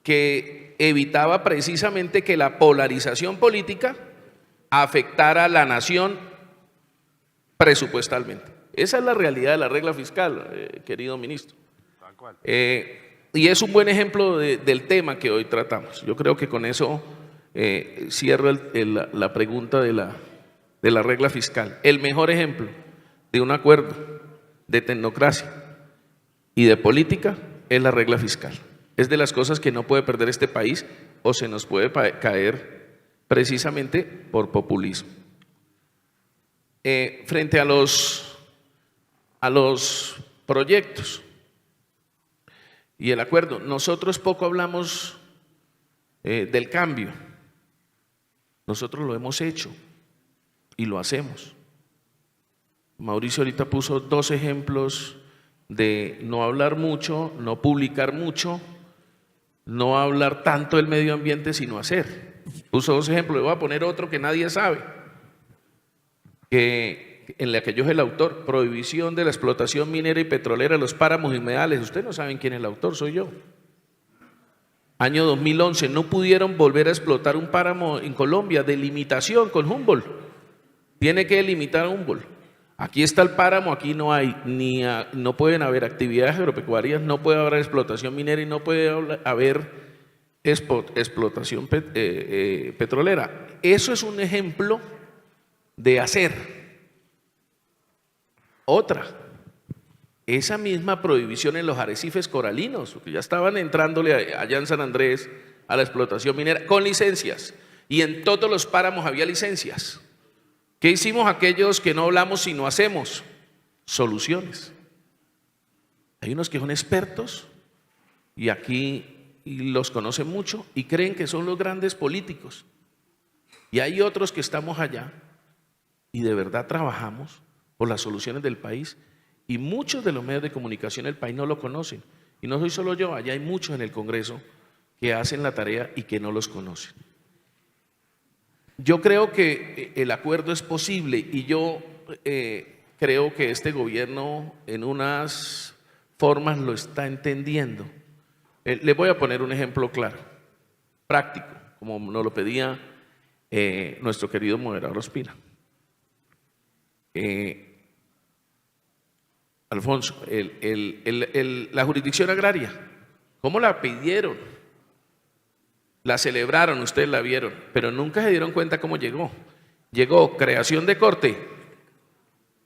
que evitaba precisamente que la polarización política afectara a la nación presupuestalmente. Esa es la realidad de la regla fiscal, querido ministro. Tal cual. Y es un buen ejemplo del tema que hoy tratamos. Yo creo que con eso cierro la pregunta de la regla fiscal. El mejor ejemplo de un acuerdo de tecnocracia y de política es la regla fiscal. Es de las cosas que no puede perder este país o se nos puede caer precisamente por populismo. Frente a los proyectos y el acuerdo, nosotros poco hablamos del cambio. Nosotros lo hemos hecho y lo hacemos. Mauricio ahorita puso 2 ejemplos de no hablar mucho, no publicar mucho, no hablar tanto del medio ambiente, sino hacer. Puso 2 ejemplos, le voy a poner otro que nadie sabe, en la que yo soy el autor: prohibición de la explotación minera y petrolera de los páramos y humedales. Ustedes no saben quién es el autor, soy yo. Año 2011, no pudieron volver a explotar un páramo en Colombia, de limitación con Humboldt. Tiene que delimitar Humboldt. Aquí está el páramo, aquí no hay, no pueden haber actividades agropecuarias, no puede haber explotación minera y no puede haber explotación petrolera. Eso es un ejemplo de hacer. Otra, esa misma prohibición en los arrecifes coralinos, que ya estaban entrándole allá en San Andrés a la explotación minera con licencias, y en todos los páramos había licencias. ¿Qué hicimos aquellos que no hablamos sino hacemos? Soluciones. Hay unos que son expertos y aquí los conocen mucho y creen que son los grandes políticos. Y hay otros que estamos allá y de verdad trabajamos por las soluciones del país, y muchos de los medios de comunicación del país no lo conocen. Y no soy solo yo, allá hay muchos en el Congreso que hacen la tarea y que no los conocen. Yo creo que el acuerdo es posible, y yo creo que este gobierno en unas formas lo está entendiendo. Le voy a poner un ejemplo claro, práctico, como nos lo pedía nuestro querido moderador Ospina. Alfonso, la jurisdicción agraria, ¿cómo la pidieron? La celebraron, ustedes la vieron, pero nunca se dieron cuenta cómo llegó. Llegó creación de corte,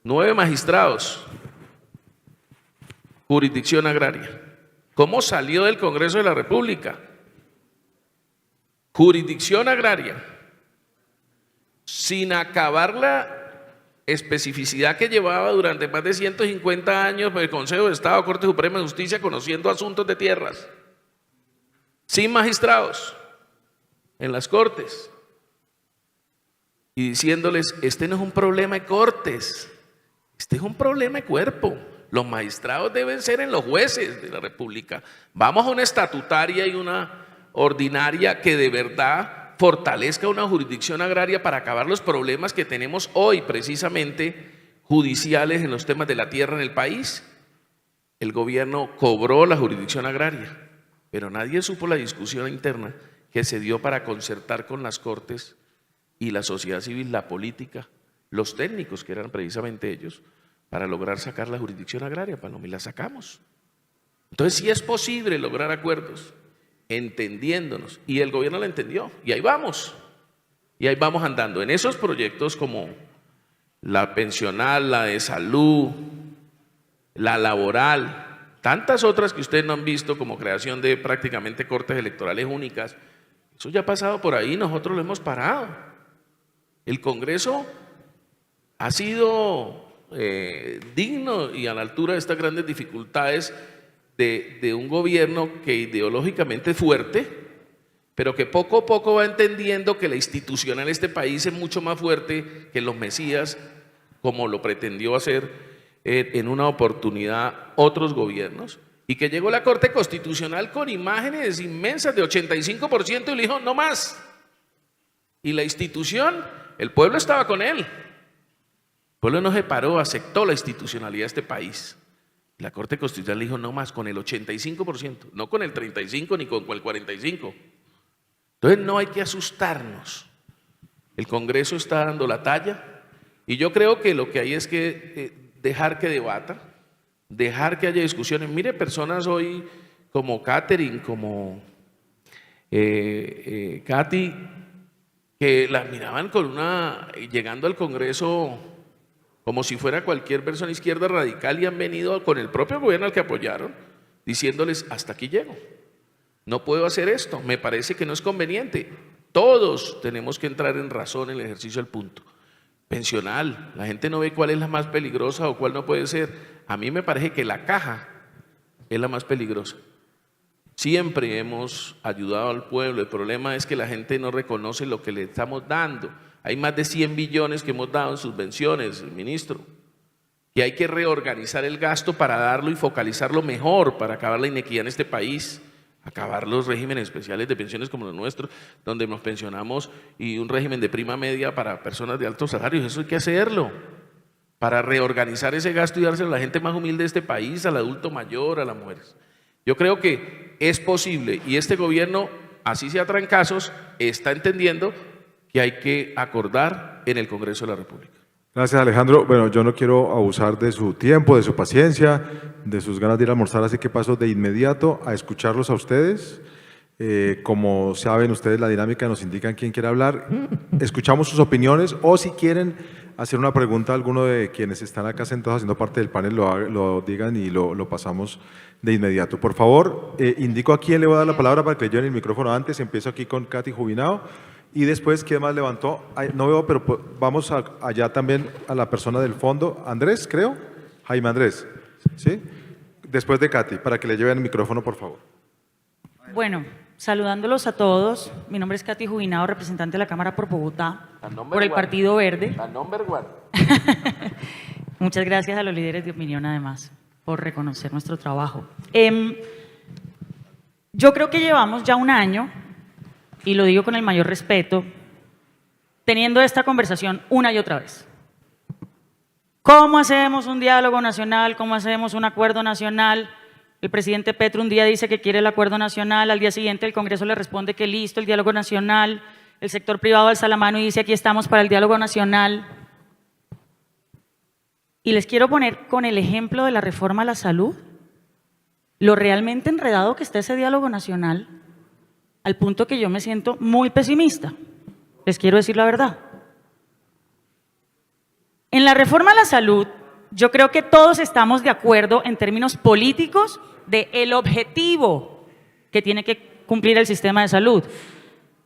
9 magistrados, jurisdicción agraria. ¿Cómo salió del Congreso de la República? Jurisdicción agraria, sin acabar la especificidad que llevaba durante más de 150 años el Consejo de Estado, Corte Suprema de Justicia, conociendo asuntos de tierras, sin magistrados en las cortes, y diciéndoles, este no es un problema de cortes, este es un problema de cuerpo, Los magistrados deben ser en los jueces de la República. Vamos a una estatutaria y una ordinaria que de verdad fortalezca una jurisdicción agraria para acabar los problemas que tenemos hoy, precisamente judiciales en los temas de la tierra en el país. El gobierno cobró la jurisdicción agraria, pero nadie supo la discusión interna que se dio para concertar con las Cortes y la sociedad civil, la política, los técnicos, que eran precisamente ellos, para lograr sacar la jurisdicción agraria. Paloma, y la sacamos. Entonces sí es posible lograr acuerdos, entendiéndonos, y el gobierno lo entendió, y ahí vamos andando en esos proyectos como la pensional, la de salud, la laboral, tantas otras que ustedes no han visto, como creación de prácticamente cortes electorales únicas. Eso ya ha pasado por ahí, nosotros lo hemos parado. El Congreso ha sido digno y a la altura de estas grandes dificultades de un gobierno que ideológicamente es fuerte, pero que poco a poco va entendiendo que la institucional en este país es mucho más fuerte que los mesías, como lo pretendió hacer en una oportunidad otros gobiernos, y que llegó la Corte Constitucional con imágenes inmensas de 85% y le dijo no más. Y la institución, el pueblo estaba con él. El pueblo no se paró, aceptó la institucionalidad de este país. La Corte Constitucional le dijo no más, con el 85%, no con el 35% ni con el 45%. Entonces no hay que asustarnos. El Congreso está dando la talla y yo creo que lo que hay es que dejar que debata, dejar que haya discusiones. Mire, personas hoy como Catherine, como Katy, que las miraban llegando al Congreso como si fuera cualquier persona izquierda radical, y han venido con el propio gobierno al que apoyaron, diciéndoles hasta aquí llego, no puedo hacer esto, me parece que no es conveniente. Todos tenemos que entrar en razón en el ejercicio del punto. Pensional, la gente no ve cuál es la más peligrosa o cuál no puede ser. A mí me parece que la caja es la más peligrosa. Siempre hemos ayudado al pueblo, el problema es que la gente no reconoce lo que le estamos dando. Hay más de 100 billones que hemos dado en subvenciones, ministro, y hay que reorganizar el gasto para darlo y focalizarlo mejor, para acabar la inequidad en este país, acabar los regímenes especiales de pensiones como los nuestros, donde nos pensionamos, y un régimen de prima media para personas de altos salarios. Eso hay que hacerlo, para reorganizar ese gasto y dárselo a la gente más humilde de este país, al adulto mayor, a las mujeres. Yo creo que es posible, y este gobierno, así sea trancazos, está entendiendo que hay que acordar en el Congreso de la República. Gracias, Alejandro. Bueno, yo no quiero abusar de su tiempo, de su paciencia, de sus ganas de ir a almorzar, así que paso de inmediato a escucharlos a ustedes. Como saben ustedes, la dinámica nos indica quién quiere hablar. Escuchamos sus opiniones, o si quieren hacer una pregunta a alguno de quienes están acá sentados haciendo parte del panel, lo digan y lo pasamos de inmediato. Por favor, indico a quién le voy a dar la palabra para que le lleven el micrófono antes. Empiezo aquí con Katy Jubinao. Y después, ¿quién más levantó? Ay, no veo, pero vamos allá también a la persona del fondo. Andrés, creo. Jaime Andrés. ¿Sí? Después de Katy, para que le lleven el micrófono, por favor. Bueno, saludándolos a todos. Mi nombre es Katy Jubinao, representante de la Cámara por Bogotá, por el Partido Verde. La number one. Muchas gracias a los líderes de opinión, además, por reconocer nuestro trabajo. Yo creo que llevamos ya un año, y lo digo con el mayor respeto, teniendo esta conversación una y otra vez. ¿Cómo hacemos un diálogo nacional? ¿Cómo hacemos un acuerdo nacional? El presidente Petro un día dice que quiere el acuerdo nacional, al día siguiente el Congreso le responde que listo, el diálogo nacional, el sector privado alza la mano y dice aquí estamos para el diálogo nacional. Y les quiero poner con el ejemplo de la reforma a la salud, lo realmente enredado que está ese diálogo nacional, al punto que yo me siento muy pesimista. Les quiero decir la verdad. En la reforma a la salud, yo creo que todos estamos de acuerdo en términos políticos de el objetivo que tiene que cumplir el sistema de salud.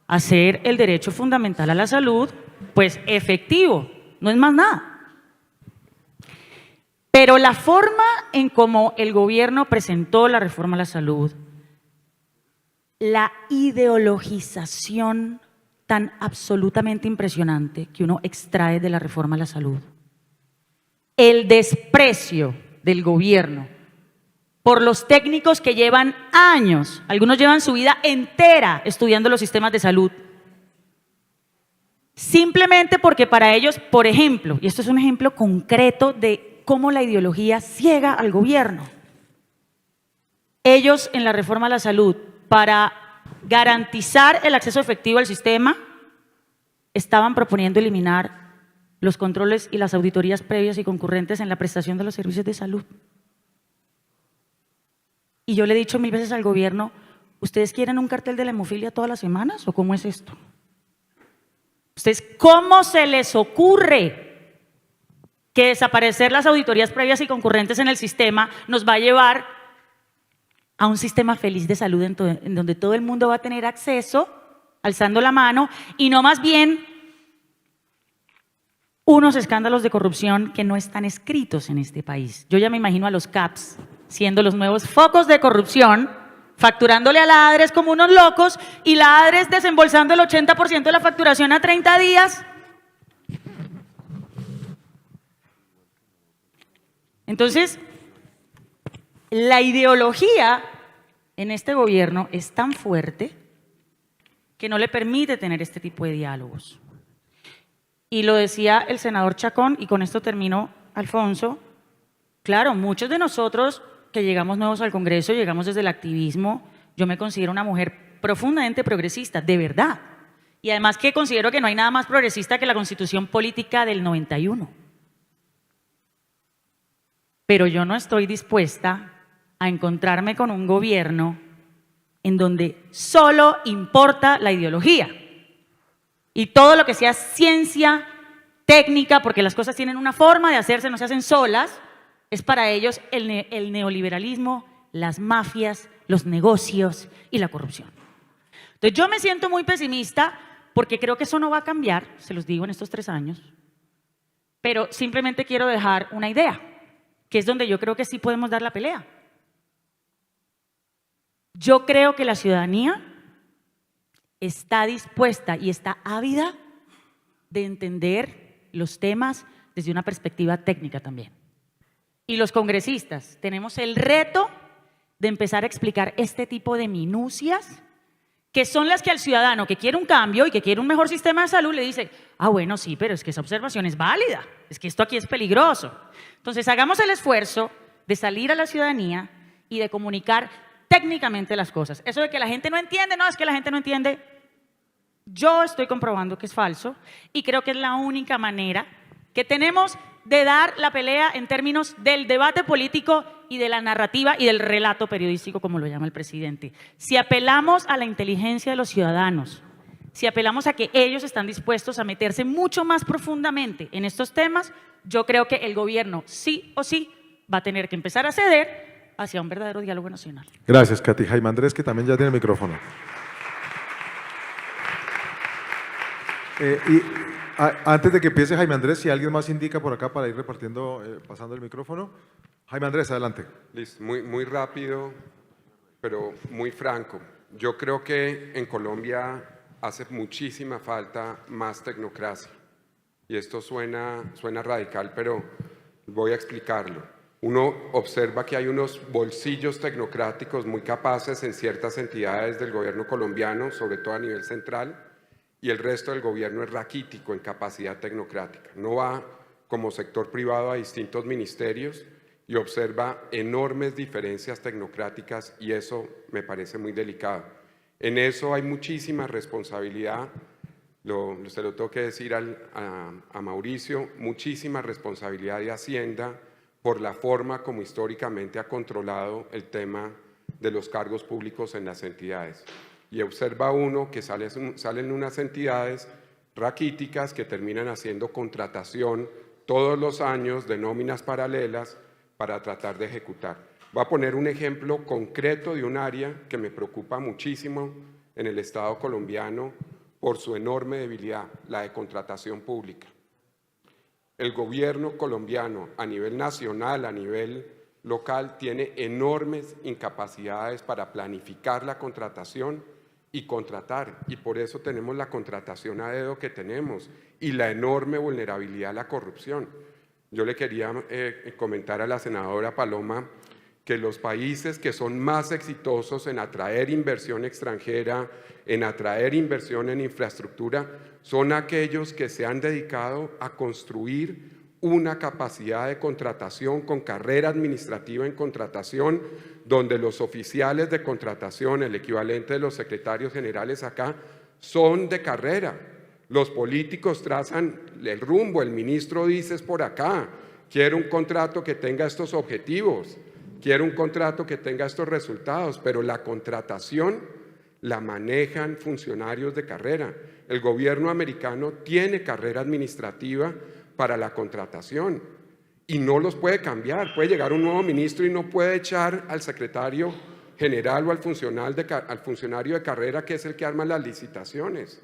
Hacer el derecho fundamental a la salud, pues efectivo, no es más nada. Pero la forma en cómo el gobierno presentó la reforma a la salud, la ideologización tan absolutamente impresionante que uno extrae de la reforma a la salud, el desprecio del gobierno, por los técnicos que llevan años, algunos llevan su vida entera estudiando los sistemas de salud, simplemente porque para ellos, por ejemplo, y esto es un ejemplo concreto de cómo la ideología ciega al gobierno, ellos en la reforma a la salud, para garantizar el acceso efectivo al sistema, estaban proponiendo eliminar los controles y las auditorías previas y concurrentes en la prestación de los servicios de salud. Y yo le he dicho 1000 veces al gobierno, ¿ustedes quieren un cartel de la hemofilia todas las semanas o cómo es esto? ¿Ustedes cómo se les ocurre que desaparecer las auditorías previas y concurrentes en el sistema nos va a llevar a un sistema feliz de salud en donde todo el mundo va a tener acceso, alzando la mano, y no más bien unos escándalos de corrupción que no están escritos en este país? Yo ya me imagino a los CAPS siendo los nuevos focos de corrupción, facturándole a la ADRES como unos locos y la ADRES desembolsando el 80% de la facturación a 30 días. Entonces, la ideología en este gobierno es tan fuerte que no le permite tener este tipo de diálogos. Y lo decía el senador Chacón, y con esto termino, Alfonso, claro, muchos de nosotros que llegamos nuevos al Congreso, llegamos desde el activismo, yo me considero una mujer profundamente progresista, de verdad. Y además que considero que no hay nada más progresista que la Constitución Política del 91. Pero yo no estoy dispuesta a encontrarme con un gobierno en donde solo importa la ideología y todo lo que sea ciencia, técnica, porque las cosas tienen una forma de hacerse, no se hacen solas, es para ellos el neoliberalismo, las mafias, los negocios y la corrupción. Entonces yo me siento muy pesimista porque creo que eso no va a cambiar, se los digo en estos 3 años, pero simplemente quiero dejar una idea, que es donde yo creo que sí podemos dar la pelea. Yo creo que la ciudadanía está dispuesta y está ávida de entender los temas desde una perspectiva técnica también. Y los congresistas tenemos el reto de empezar a explicar este tipo de minucias que son las que al ciudadano que quiere un cambio y que quiere un mejor sistema de salud le dice, ah, bueno, sí, pero es que esa observación es válida, es que esto aquí es peligroso. Entonces, hagamos el esfuerzo de salir a la ciudadanía y de comunicar técnicamente las cosas. Eso de que la gente no entiende, no, es que la gente no entiende. Yo estoy comprobando que es falso y creo que es la única manera que tenemos de dar la pelea en términos del debate político y de la narrativa y del relato periodístico, como lo llama el presidente. Si apelamos a la inteligencia de los ciudadanos, si apelamos a que ellos están dispuestos a meterse mucho más profundamente en estos temas, yo creo que el gobierno sí o sí va a tener que empezar a ceder hacia un verdadero diálogo nacional. Gracias, Katy. Jaime Andrés, que también ya tiene el micrófono. Antes de que empiece Jaime Andrés, si alguien más indica por acá para ir repartiendo, pasando el micrófono. Jaime Andrés, adelante. Listo, muy rápido, pero muy franco. Yo creo que en Colombia hace muchísima falta más tecnocracia. Y esto suena radical, pero voy a explicarlo. Uno observa que hay unos bolsillos tecnocráticos muy capaces en ciertas entidades del gobierno colombiano, sobre todo a nivel central, y el resto del gobierno es raquítico en capacidad tecnocrática. No va como sector privado a distintos ministerios y observa enormes diferencias tecnocráticas y eso me parece muy delicado. En eso hay muchísima responsabilidad, se lo tengo que decir a Mauricio, muchísima responsabilidad de Hacienda por la forma como históricamente ha controlado el tema de los cargos públicos en las entidades. Y observa uno que salen unas entidades raquíticas que terminan haciendo contratación todos los años de nóminas paralelas para tratar de ejecutar. Voy a poner un ejemplo concreto de un área que me preocupa muchísimo en el Estado colombiano por su enorme debilidad, la de contratación pública. El gobierno colombiano a nivel nacional, a nivel local, tiene enormes incapacidades para planificar la contratación y contratar, y por eso tenemos la contratación a dedo que tenemos y la enorme vulnerabilidad a la corrupción. Yo le quería comentar a la senadora Paloma que los países que son más exitosos en atraer inversión extranjera, en atraer inversión en infraestructura, son aquellos que se han dedicado a construir una capacidad de contratación con carrera administrativa en contratación, donde los oficiales de contratación, el equivalente de los secretarios generales acá, son de carrera. Los políticos trazan el rumbo, el ministro dice es por acá, quiero un contrato que tenga estos objetivos, quiero un contrato que tenga estos resultados, pero la contratación la manejan funcionarios de carrera. El gobierno americano tiene carrera administrativa para la contratación y no los puede cambiar. Puede llegar un nuevo ministro y no puede echar al secretario general o al funcionario de carrera, que es el que arma las licitaciones.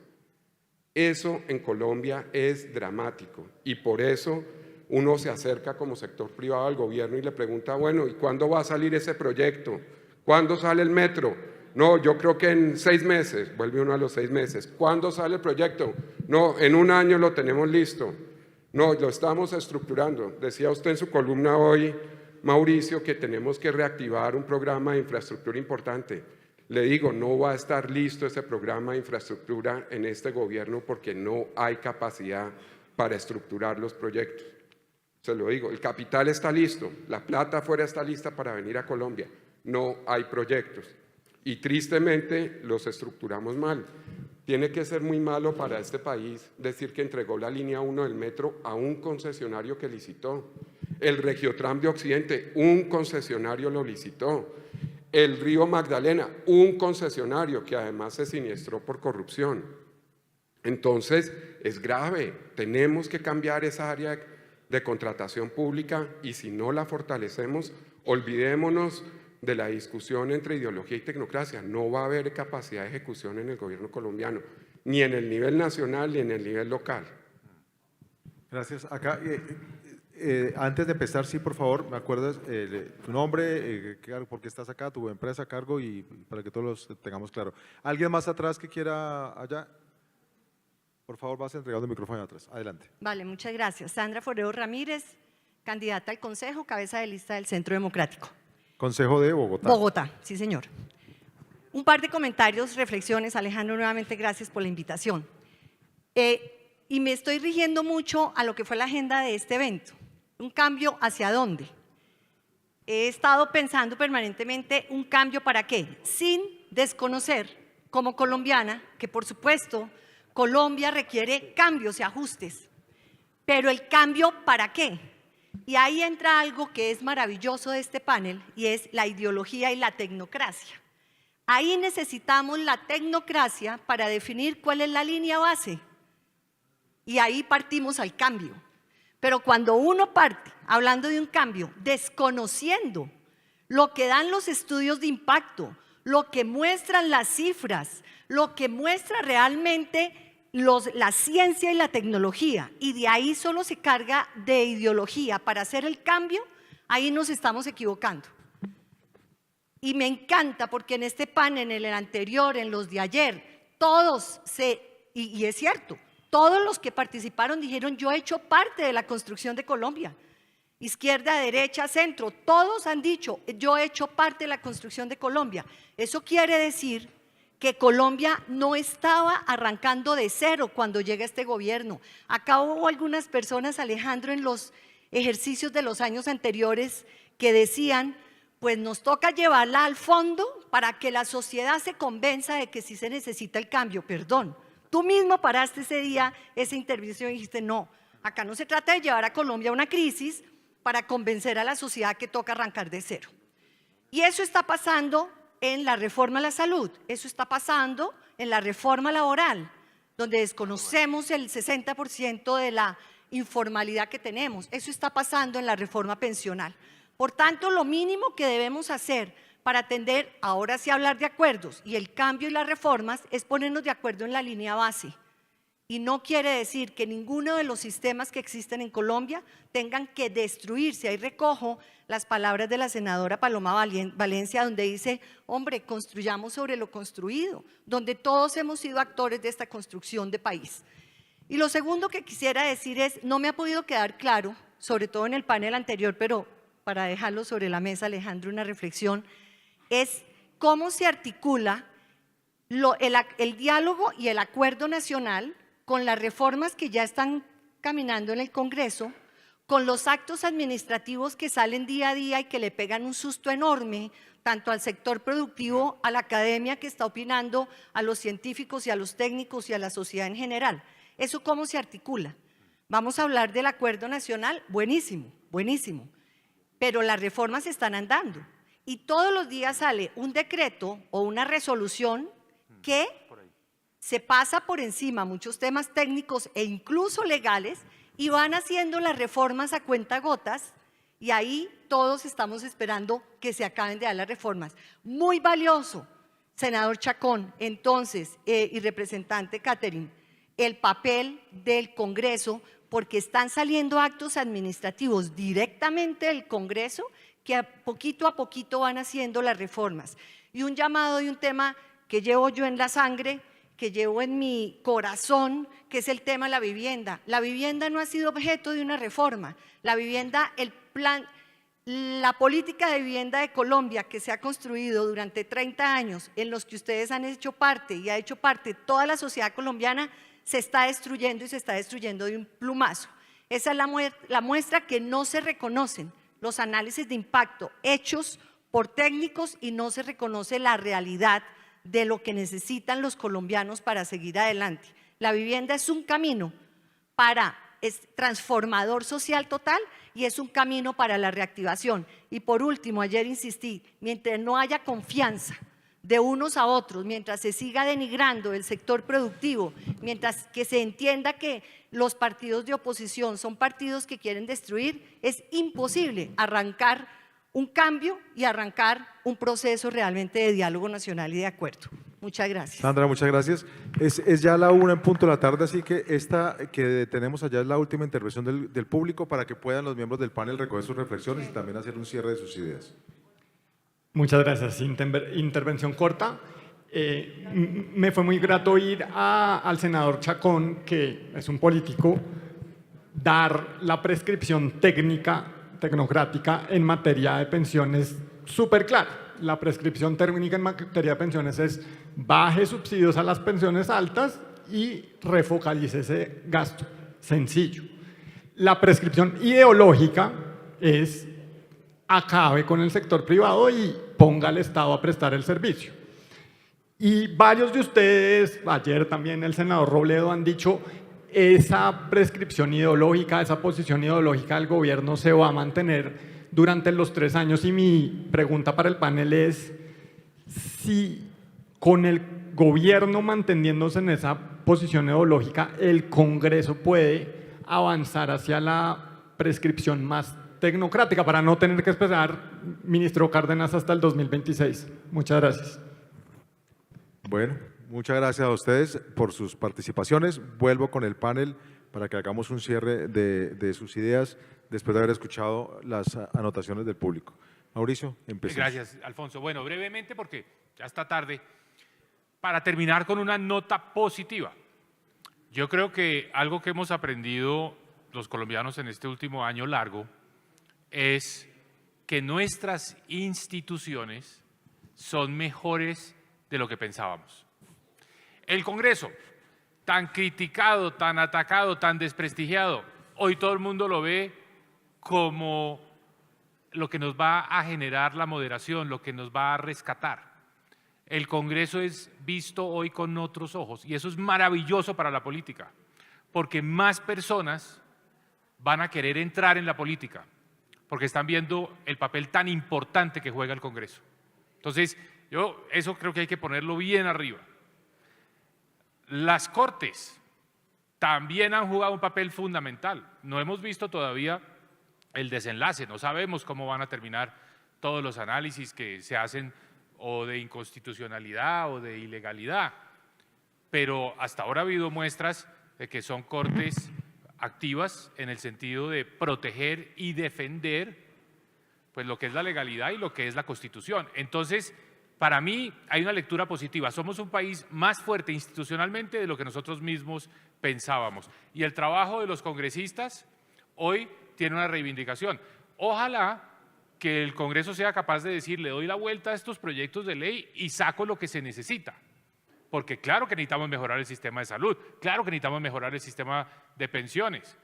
Eso en Colombia es dramático y por eso uno se acerca como sector privado al gobierno y le pregunta, bueno, ¿y cuándo va a salir ese proyecto? ¿Cuándo sale el metro? No, yo creo que en 6 meses, vuelve uno a los 6 meses. ¿Cuándo sale el proyecto? No, en 1 año lo tenemos listo. No, lo estamos estructurando. Decía usted en su columna hoy, Mauricio, que tenemos que reactivar un programa de infraestructura importante. Le digo, no va a estar listo ese programa de infraestructura en este gobierno porque no hay capacidad para estructurar los proyectos. Se lo digo, el capital está listo, la plata afuera está lista para venir a Colombia. No hay proyectos. Y tristemente los estructuramos mal. Tiene que ser muy malo para este país decir que entregó la línea 1 del metro a un concesionario que licitó. El Regiotram de Occidente, un concesionario lo licitó. El Río Magdalena, un concesionario que además se siniestró por corrupción. Entonces, es grave. Tenemos que cambiar esa área de contratación pública y si no la fortalecemos, olvidémonos de la discusión entre ideología y tecnocracia. No va a haber capacidad de ejecución en el gobierno colombiano, ni en el nivel nacional ni en el nivel local. Gracias. Acá, antes de empezar, sí, por favor, me acuerdas tu nombre, por qué estás acá, tu empresa a cargo y para que todos los tengamos claro. ¿Alguien más atrás que quiera allá? Por favor, vas entregando el micrófono atrás. Adelante. Vale, muchas gracias. Sandra Forero Ramírez, candidata al Consejo, cabeza de lista del Centro Democrático. Consejo de Bogotá. Bogotá, sí señor. Un par de comentarios, reflexiones. Alejandro, nuevamente gracias por la invitación. Y me estoy rigiendo mucho a lo que fue la agenda de este evento. ¿Un cambio hacia dónde? He estado pensando permanentemente un cambio para qué, sin desconocer como colombiana que por supuesto Colombia requiere cambios y ajustes, pero el cambio ¿para qué? Y ahí entra algo que es maravilloso de este panel y es la ideología y la tecnocracia. Ahí necesitamos la tecnocracia para definir cuál es la línea base y ahí partimos al cambio. Pero cuando uno parte hablando de un cambio, desconociendo lo que dan los estudios de impacto, lo que muestran las cifras, lo que muestra realmente la ciencia y la tecnología, y de ahí solo se carga de ideología para hacer el cambio, ahí nos estamos equivocando. Y me encanta porque en este panel, en el anterior, en los de ayer, todos y es cierto, todos los que participaron dijeron yo he hecho parte de la construcción de Colombia. Izquierda, derecha, centro, todos han dicho yo he hecho parte de la construcción de Colombia. Eso quiere decir que Colombia no estaba arrancando de cero cuando llega este gobierno. Acá hubo algunas personas, Alejandro, en los ejercicios de los años anteriores que decían, pues nos toca llevarla al fondo para que la sociedad se convenza de que sí se necesita el cambio. Perdón, tú mismo paraste ese día esa intervención y dijiste, no, acá no se trata de llevar a Colombia a una crisis para convencer a la sociedad que toca arrancar de cero. Y eso está pasando en la reforma a la salud, eso está pasando en la reforma laboral, donde desconocemos el 60% de la informalidad que tenemos, eso está pasando en la reforma pensional. Por tanto, lo mínimo que debemos hacer para atender, ahora sí hablar de acuerdos y el cambio y las reformas, es ponernos de acuerdo en la línea base. Y no quiere decir que ninguno de los sistemas que existen en Colombia tengan que destruirse. Ahí recojo las palabras de la senadora Paloma Valencia, donde dice, hombre, construyamos sobre lo construido, donde todos hemos sido actores de esta construcción de país. Y lo segundo que quisiera decir es, no me ha podido quedar claro sobre todo en el panel anterior, pero para dejarlo sobre la mesa, Alejandro, una reflexión, es cómo se articula el diálogo y el acuerdo nacional con las reformas que ya están caminando en el Congreso, con los actos administrativos que salen día a día y que le pegan un susto enorme, tanto al sector productivo, a la academia que está opinando, a los científicos y a los técnicos y a la sociedad en general. ¿Eso cómo se articula? Vamos a hablar del acuerdo nacional, buenísimo, buenísimo, pero las reformas están andando y todos los días sale un decreto o una resolución que se pasa por encima muchos temas técnicos e incluso legales y van haciendo las reformas a cuentagotas y ahí todos estamos esperando que se acaben de dar las reformas. Muy valioso, senador Chacón, entonces, y representante Catherine, el papel del Congreso, porque están saliendo actos administrativos directamente del Congreso que a poquito van haciendo las reformas. Y un llamado de un tema que llevo yo en la sangre, que llevo en mi corazón, que es el tema de la vivienda. La vivienda no ha sido objeto de una reforma. La vivienda, la política de vivienda de Colombia que se ha construido durante 30 años, en los que ustedes han hecho parte y ha hecho parte toda la sociedad colombiana, se está destruyendo y se está destruyendo de un plumazo. Esa es la muestra que no se reconocen los análisis de impacto hechos por técnicos y no se reconoce la realidad de lo que necesitan los colombianos para seguir adelante. La vivienda es un camino es transformador social total y es un camino para la reactivación. Y por último, ayer insistí, mientras no haya confianza de unos a otros, mientras se siga denigrando el sector productivo, mientras que se entienda que los partidos de oposición son partidos que quieren destruir, es imposible arrancar un cambio y arrancar un proceso realmente de diálogo nacional y de acuerdo. Muchas gracias. Sandra, muchas gracias. Es ya la 1 en punto de la tarde, así que esta que tenemos allá es la última intervención del público para que puedan los miembros del panel recoger sus reflexiones y también hacer un cierre de sus ideas. Muchas gracias. Intervención corta. Me fue muy grato oír al senador Chacón, que es un político, dar la prescripción tecnocrática en materia de pensiones súper clara. La prescripción técnica en materia de pensiones es baje subsidios a las pensiones altas y refocalice ese gasto. Sencillo. La prescripción ideológica es acabe con el sector privado y ponga al Estado a prestar el servicio. Y varios de ustedes, ayer también el senador Robledo, han dicho esa prescripción ideológica, esa posición ideológica del gobierno se va a mantener durante los 3 años y mi pregunta para el panel es si con el gobierno manteniéndose en esa posición ideológica el Congreso puede avanzar hacia la prescripción más tecnocrática para no tener que esperar, ministro Cárdenas, hasta el 2026. Muchas gracias. Bueno, muchas gracias a ustedes por sus participaciones. Vuelvo con el panel para que hagamos un cierre de sus ideas después de haber escuchado las anotaciones del público. Mauricio, empecemos. Gracias, Alfonso. Bueno, brevemente, porque ya está tarde, para terminar con una nota positiva. Yo creo que algo que hemos aprendido los colombianos en este último año largo es que nuestras instituciones son mejores de lo que pensábamos. El Congreso, tan criticado, tan atacado, tan desprestigiado, hoy todo el mundo lo ve como lo que nos va a generar la moderación, lo que nos va a rescatar. El Congreso es visto hoy con otros ojos y eso es maravilloso para la política, porque más personas van a querer entrar en la política, porque están viendo el papel tan importante que juega el Congreso. Entonces, eso creo que hay que ponerlo bien arriba. Las Cortes también han jugado un papel fundamental. No hemos visto todavía el desenlace, no sabemos cómo van a terminar todos los análisis que se hacen o de inconstitucionalidad o de ilegalidad, pero hasta ahora ha habido muestras de que son cortes activas en el sentido de proteger y defender pues lo que es la legalidad y lo que es la Constitución. Entonces, para mí hay una lectura positiva. Somos un país más fuerte institucionalmente de lo que nosotros mismos pensábamos. Y el trabajo de los congresistas hoy tiene una reivindicación. Ojalá que el Congreso sea capaz de decir, le doy la vuelta a estos proyectos de ley y saco lo que se necesita. Porque claro que necesitamos mejorar el sistema de salud, claro que necesitamos mejorar el sistema de pensiones,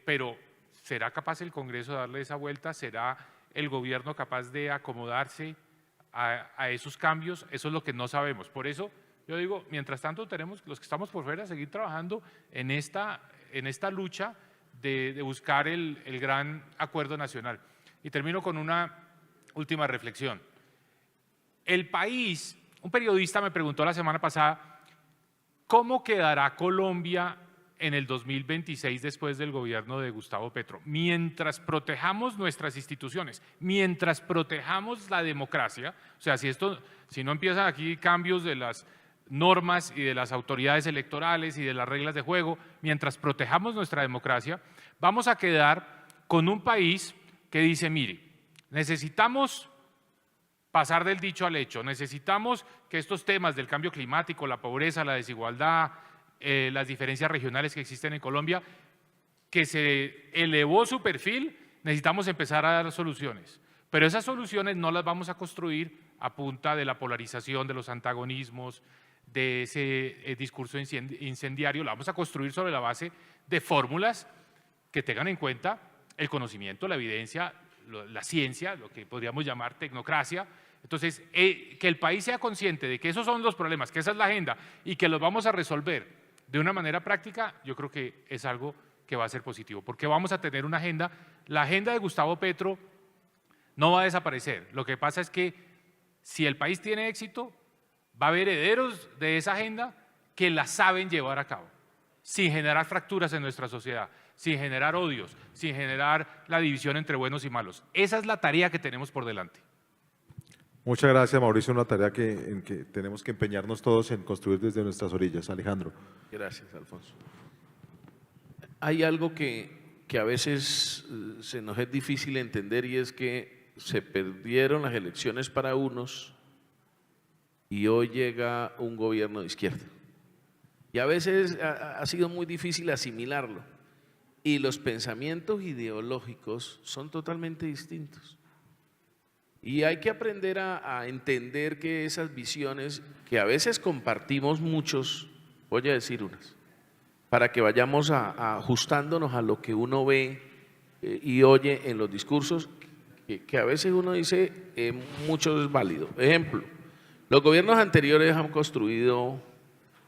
pero ¿será capaz el Congreso de darle esa vuelta? ¿Será el gobierno capaz de acomodarse a esos cambios? Eso es lo que no sabemos. Por eso yo digo, mientras tanto tenemos los que estamos por fuera seguir trabajando en esta lucha de buscar el gran acuerdo nacional. Y termino con una última reflexión. El país, un periodista me preguntó la semana pasada, ¿cómo quedará Colombia en el 2026 después del gobierno de Gustavo Petro? Mientras protejamos nuestras instituciones, mientras protejamos la democracia, o sea, si no empiezan aquí cambios de las normas y de las autoridades electorales y de las reglas de juego, mientras protejamos nuestra democracia, vamos a quedar con un país que dice, mire, necesitamos pasar del dicho al hecho, necesitamos que estos temas del cambio climático, la pobreza, la desigualdad, las diferencias regionales que existen en Colombia, que se elevó su perfil, necesitamos empezar a dar soluciones. Pero esas soluciones no las vamos a construir a punta de la polarización, de los antagonismos, de ese discurso incendiario, la vamos a construir sobre la base de fórmulas que tengan en cuenta el conocimiento, la evidencia, la ciencia, lo que podríamos llamar tecnocracia. Entonces, que el país sea consciente de que esos son los problemas, que esa es la agenda y que los vamos a resolver de una manera práctica, yo creo que es algo que va a ser positivo, porque vamos a tener una agenda, la agenda de Gustavo Petro no va a desaparecer. Lo que pasa es que si el país tiene éxito, va a haber herederos de esa agenda que la saben llevar a cabo, sin generar fracturas en nuestra sociedad, sin generar odios, sin generar la división entre buenos y malos. Esa es la tarea que tenemos por delante. Muchas gracias, Mauricio. Una tarea en que tenemos que empeñarnos todos en construir desde nuestras orillas. Alejandro. Gracias, Alfonso. Hay algo que a veces se nos es difícil entender y es que se perdieron las elecciones para unos y hoy llega un gobierno de izquierda. Y a veces ha sido muy difícil asimilarlo. Y los pensamientos ideológicos son totalmente distintos. Y hay que aprender a entender que esas visiones, que a veces compartimos muchos, voy a decir unas, para que vayamos ajustándonos a lo que uno ve y oye en los discursos, que a veces uno dice mucho es válido. Ejemplo, los gobiernos anteriores han construido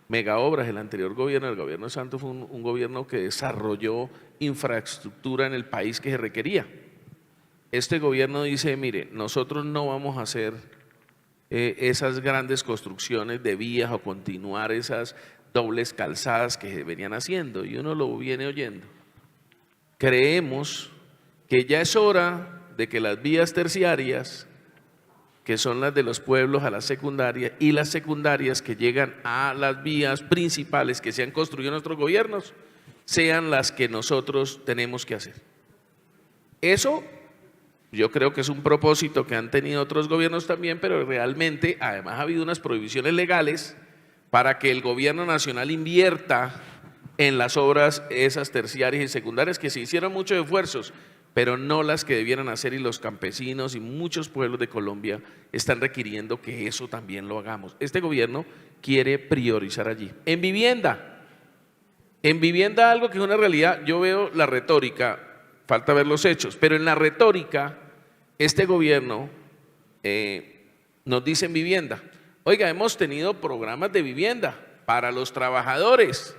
megaobras. El anterior gobierno, el gobierno de Santos, fue un gobierno que desarrolló infraestructura en el país que se requería. Este gobierno dice, mire, nosotros no vamos a hacer esas grandes construcciones de vías o continuar esas dobles calzadas que se venían haciendo, y uno lo viene oyendo. Creemos que ya es hora de que las vías terciarias, que son las de los pueblos a las secundarias, y las secundarias que llegan a las vías principales que se han construido en nuestros gobiernos, sean las que nosotros tenemos que hacer. Eso yo creo que es un propósito que han tenido otros gobiernos también, pero realmente además ha habido unas prohibiciones legales para que el gobierno nacional invierta en las obras esas terciarias y secundarias, que se hicieron muchos esfuerzos, pero no las que debieran hacer, y los campesinos y muchos pueblos de Colombia están requiriendo que eso también lo hagamos. Este gobierno quiere priorizar allí. En vivienda algo que es una realidad, yo veo la retórica, falta ver los hechos, pero en la retórica este gobierno nos dice en vivienda, oiga, hemos tenido programas de vivienda para los trabajadores,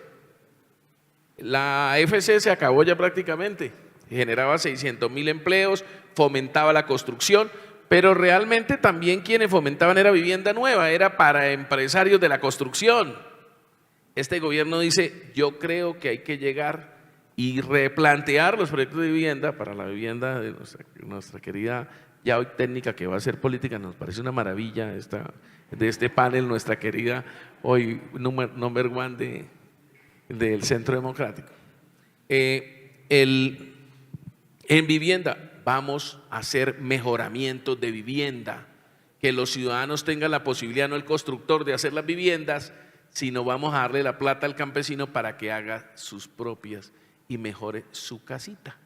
la AFC se acabó ya prácticamente, generaba 600.000 empleos, fomentaba la construcción, pero realmente también quienes fomentaban era vivienda nueva, era para empresarios de la construcción. Este gobierno dice, yo creo que hay que llegar y replantear los proyectos de vivienda para la vivienda de nuestra querida, ya hoy técnica que va a ser política, nos parece una maravilla de este panel, nuestra querida hoy number one del Centro Democrático. En vivienda vamos a hacer mejoramientos de vivienda, que los ciudadanos tengan la posibilidad, no el constructor, de hacer las viviendas, sino vamos a darle la plata al campesino para que haga sus propias y mejore su casita.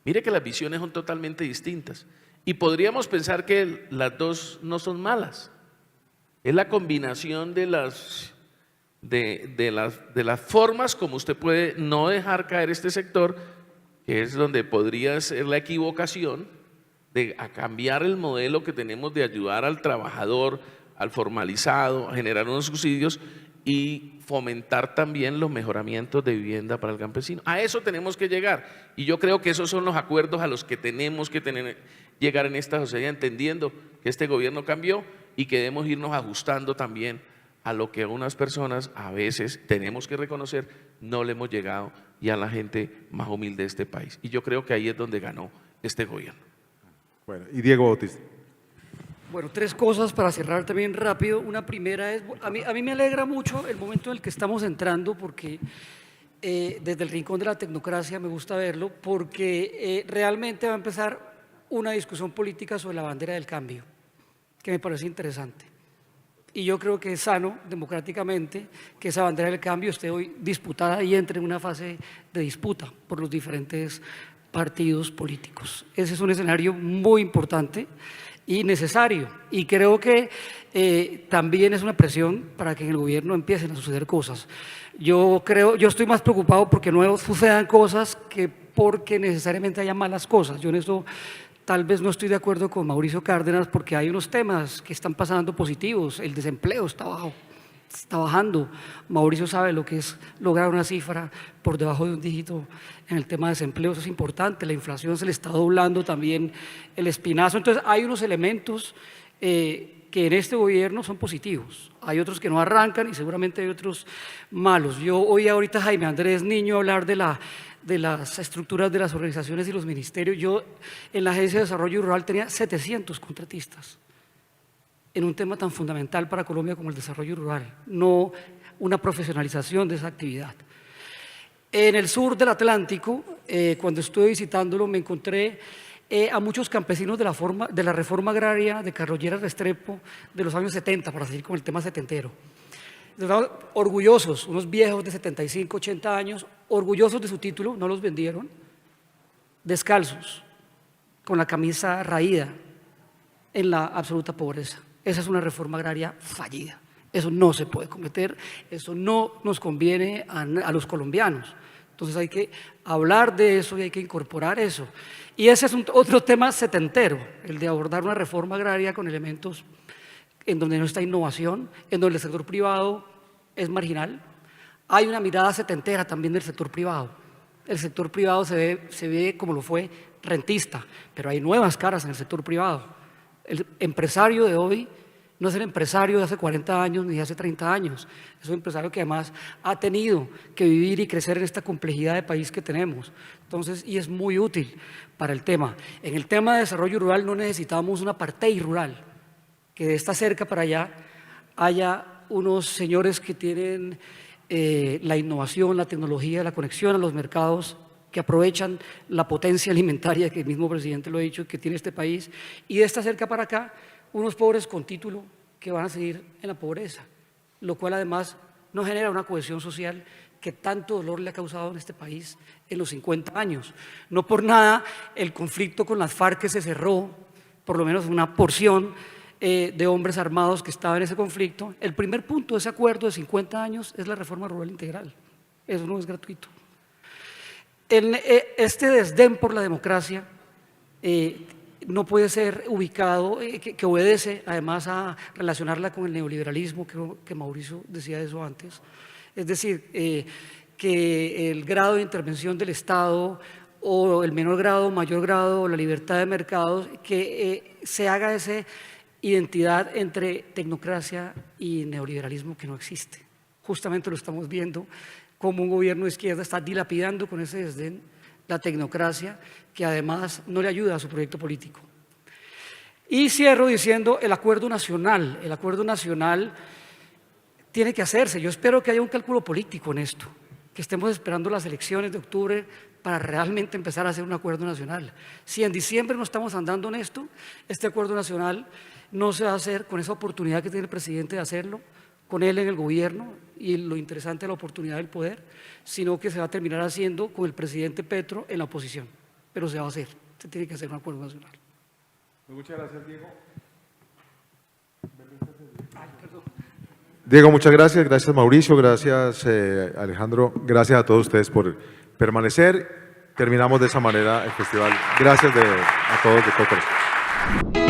Mire que las visiones son totalmente distintas. Y podríamos pensar que las dos no son malas. Es la combinación de las formas como usted puede no dejar caer este sector, que es donde podría ser la equivocación de cambiar el modelo que tenemos de ayudar al trabajador, al formalizado, a generar unos subsidios y fomentar también los mejoramientos de vivienda para el campesino. A eso tenemos que llegar, y yo creo que esos son los acuerdos a los que tenemos que llegar en esta sociedad, entendiendo que este gobierno cambió y que debemos irnos ajustando también a lo que a unas personas a veces tenemos que reconocer no le hemos llegado, y a la gente más humilde de este país. Y yo creo que ahí es donde ganó este gobierno. Bueno, y Diego Bautista. Bueno, tres cosas para cerrar también rápido. Una primera es, a mí me alegra mucho el momento en el que estamos entrando, porque desde el rincón de la tecnocracia me gusta verlo, porque realmente va a empezar una discusión política sobre la bandera del cambio, que me parece interesante. Y yo creo que es sano democráticamente que esa bandera del cambio esté hoy disputada y entre en una fase de disputa por los diferentes partidos políticos. Ese es un escenario muy importante y necesario, y creo que también es una presión para que en el gobierno empiecen a suceder cosas. Yo estoy más preocupado porque no sucedan cosas que porque necesariamente haya malas cosas. Yo en eso tal vez no estoy de acuerdo con Mauricio Cárdenas, porque hay unos temas que están pasando positivos. El desempleo está bajando. Mauricio sabe lo que es lograr una cifra por debajo de un dígito en el tema de desempleo, eso es importante. La inflación se le está doblando también el espinazo. Entonces hay unos elementos que en este gobierno son positivos. Hay otros que no arrancan y seguramente hay otros malos. Yo oí ahorita a Jaime Andrés Niño hablar de las estructuras de las organizaciones y los ministerios. Yo en la Agencia de Desarrollo Rural tenía 700 contratistas en un tema tan fundamental para Colombia como el desarrollo rural, no una profesionalización de esa actividad. En el sur del Atlántico, cuando estuve visitándolo, me encontré a muchos campesinos de la reforma agraria de Carlos Lleras Restrepo de los años 70, para seguir con el tema setentero. Estaban orgullosos, unos viejos de 75, 80 años, orgullosos de su título, no los vendieron, descalzos, con la camisa raída, en la absoluta pobreza. Esa es una reforma agraria fallida. Eso no se puede cometer, eso no nos conviene a los colombianos. Entonces hay que hablar de eso y hay que incorporar eso. Y ese es otro tema setentero, el de abordar una reforma agraria con elementos en donde no está innovación, en donde el sector privado es marginal. Hay una mirada setentera también del sector privado. El sector privado se ve como lo fue, rentista, pero hay nuevas caras en el sector privado. El empresario de hoy no es el empresario de hace 40 años ni de hace 30 años. Es un empresario que además ha tenido que vivir y crecer en esta complejidad de país que tenemos. Entonces, y es muy útil para el tema. En el tema de desarrollo rural no necesitamos una apartheid rural, que de esta cerca para allá haya unos señores que tienen la innovación, la tecnología, la conexión a los mercados, que aprovechan la potencia alimentaria que el mismo presidente lo ha dicho que tiene este país, y de esta cerca para acá unos pobres con título que van a seguir en la pobreza, lo cual además no genera una cohesión social que tanto dolor le ha causado en este país en los 50 años. No por nada el conflicto con las FARC que se cerró, por lo menos una porción de hombres armados que estaban en ese conflicto. El primer punto de ese acuerdo de 50 años es la reforma rural integral. Eso no es gratuito. Este desdén por la democracia no puede ser ubicado, que obedece además a relacionarla con el neoliberalismo, creo que Mauricio decía eso antes. Es decir, que el grado de intervención del Estado o el menor grado, mayor grado, la libertad de mercados, que se haga esa identidad entre tecnocracia y neoliberalismo que no existe. Justamente lo estamos viendo como un gobierno de izquierda está dilapidando con ese desdén la tecnocracia, que además no le ayuda a su proyecto político. Y cierro diciendo el acuerdo nacional tiene que hacerse. Yo espero que haya un cálculo político en esto, que estemos esperando las elecciones de octubre para realmente empezar a hacer un acuerdo nacional. Si en diciembre no estamos andando en esto, este acuerdo nacional no se va a hacer con esa oportunidad que tiene el presidente de hacerlo, con él en el gobierno y lo interesante de la oportunidad del poder, sino que se va a terminar haciendo con el presidente Petro en la oposición. pero se va a hacer. Se tiene que hacer un acuerdo nacional. Muchas gracias, Diego. Diego, muchas gracias. Gracias, Mauricio. Gracias, Alejandro. Gracias a todos ustedes por permanecer. Terminamos de esa manera el festival. Gracias a todos de todo corazón.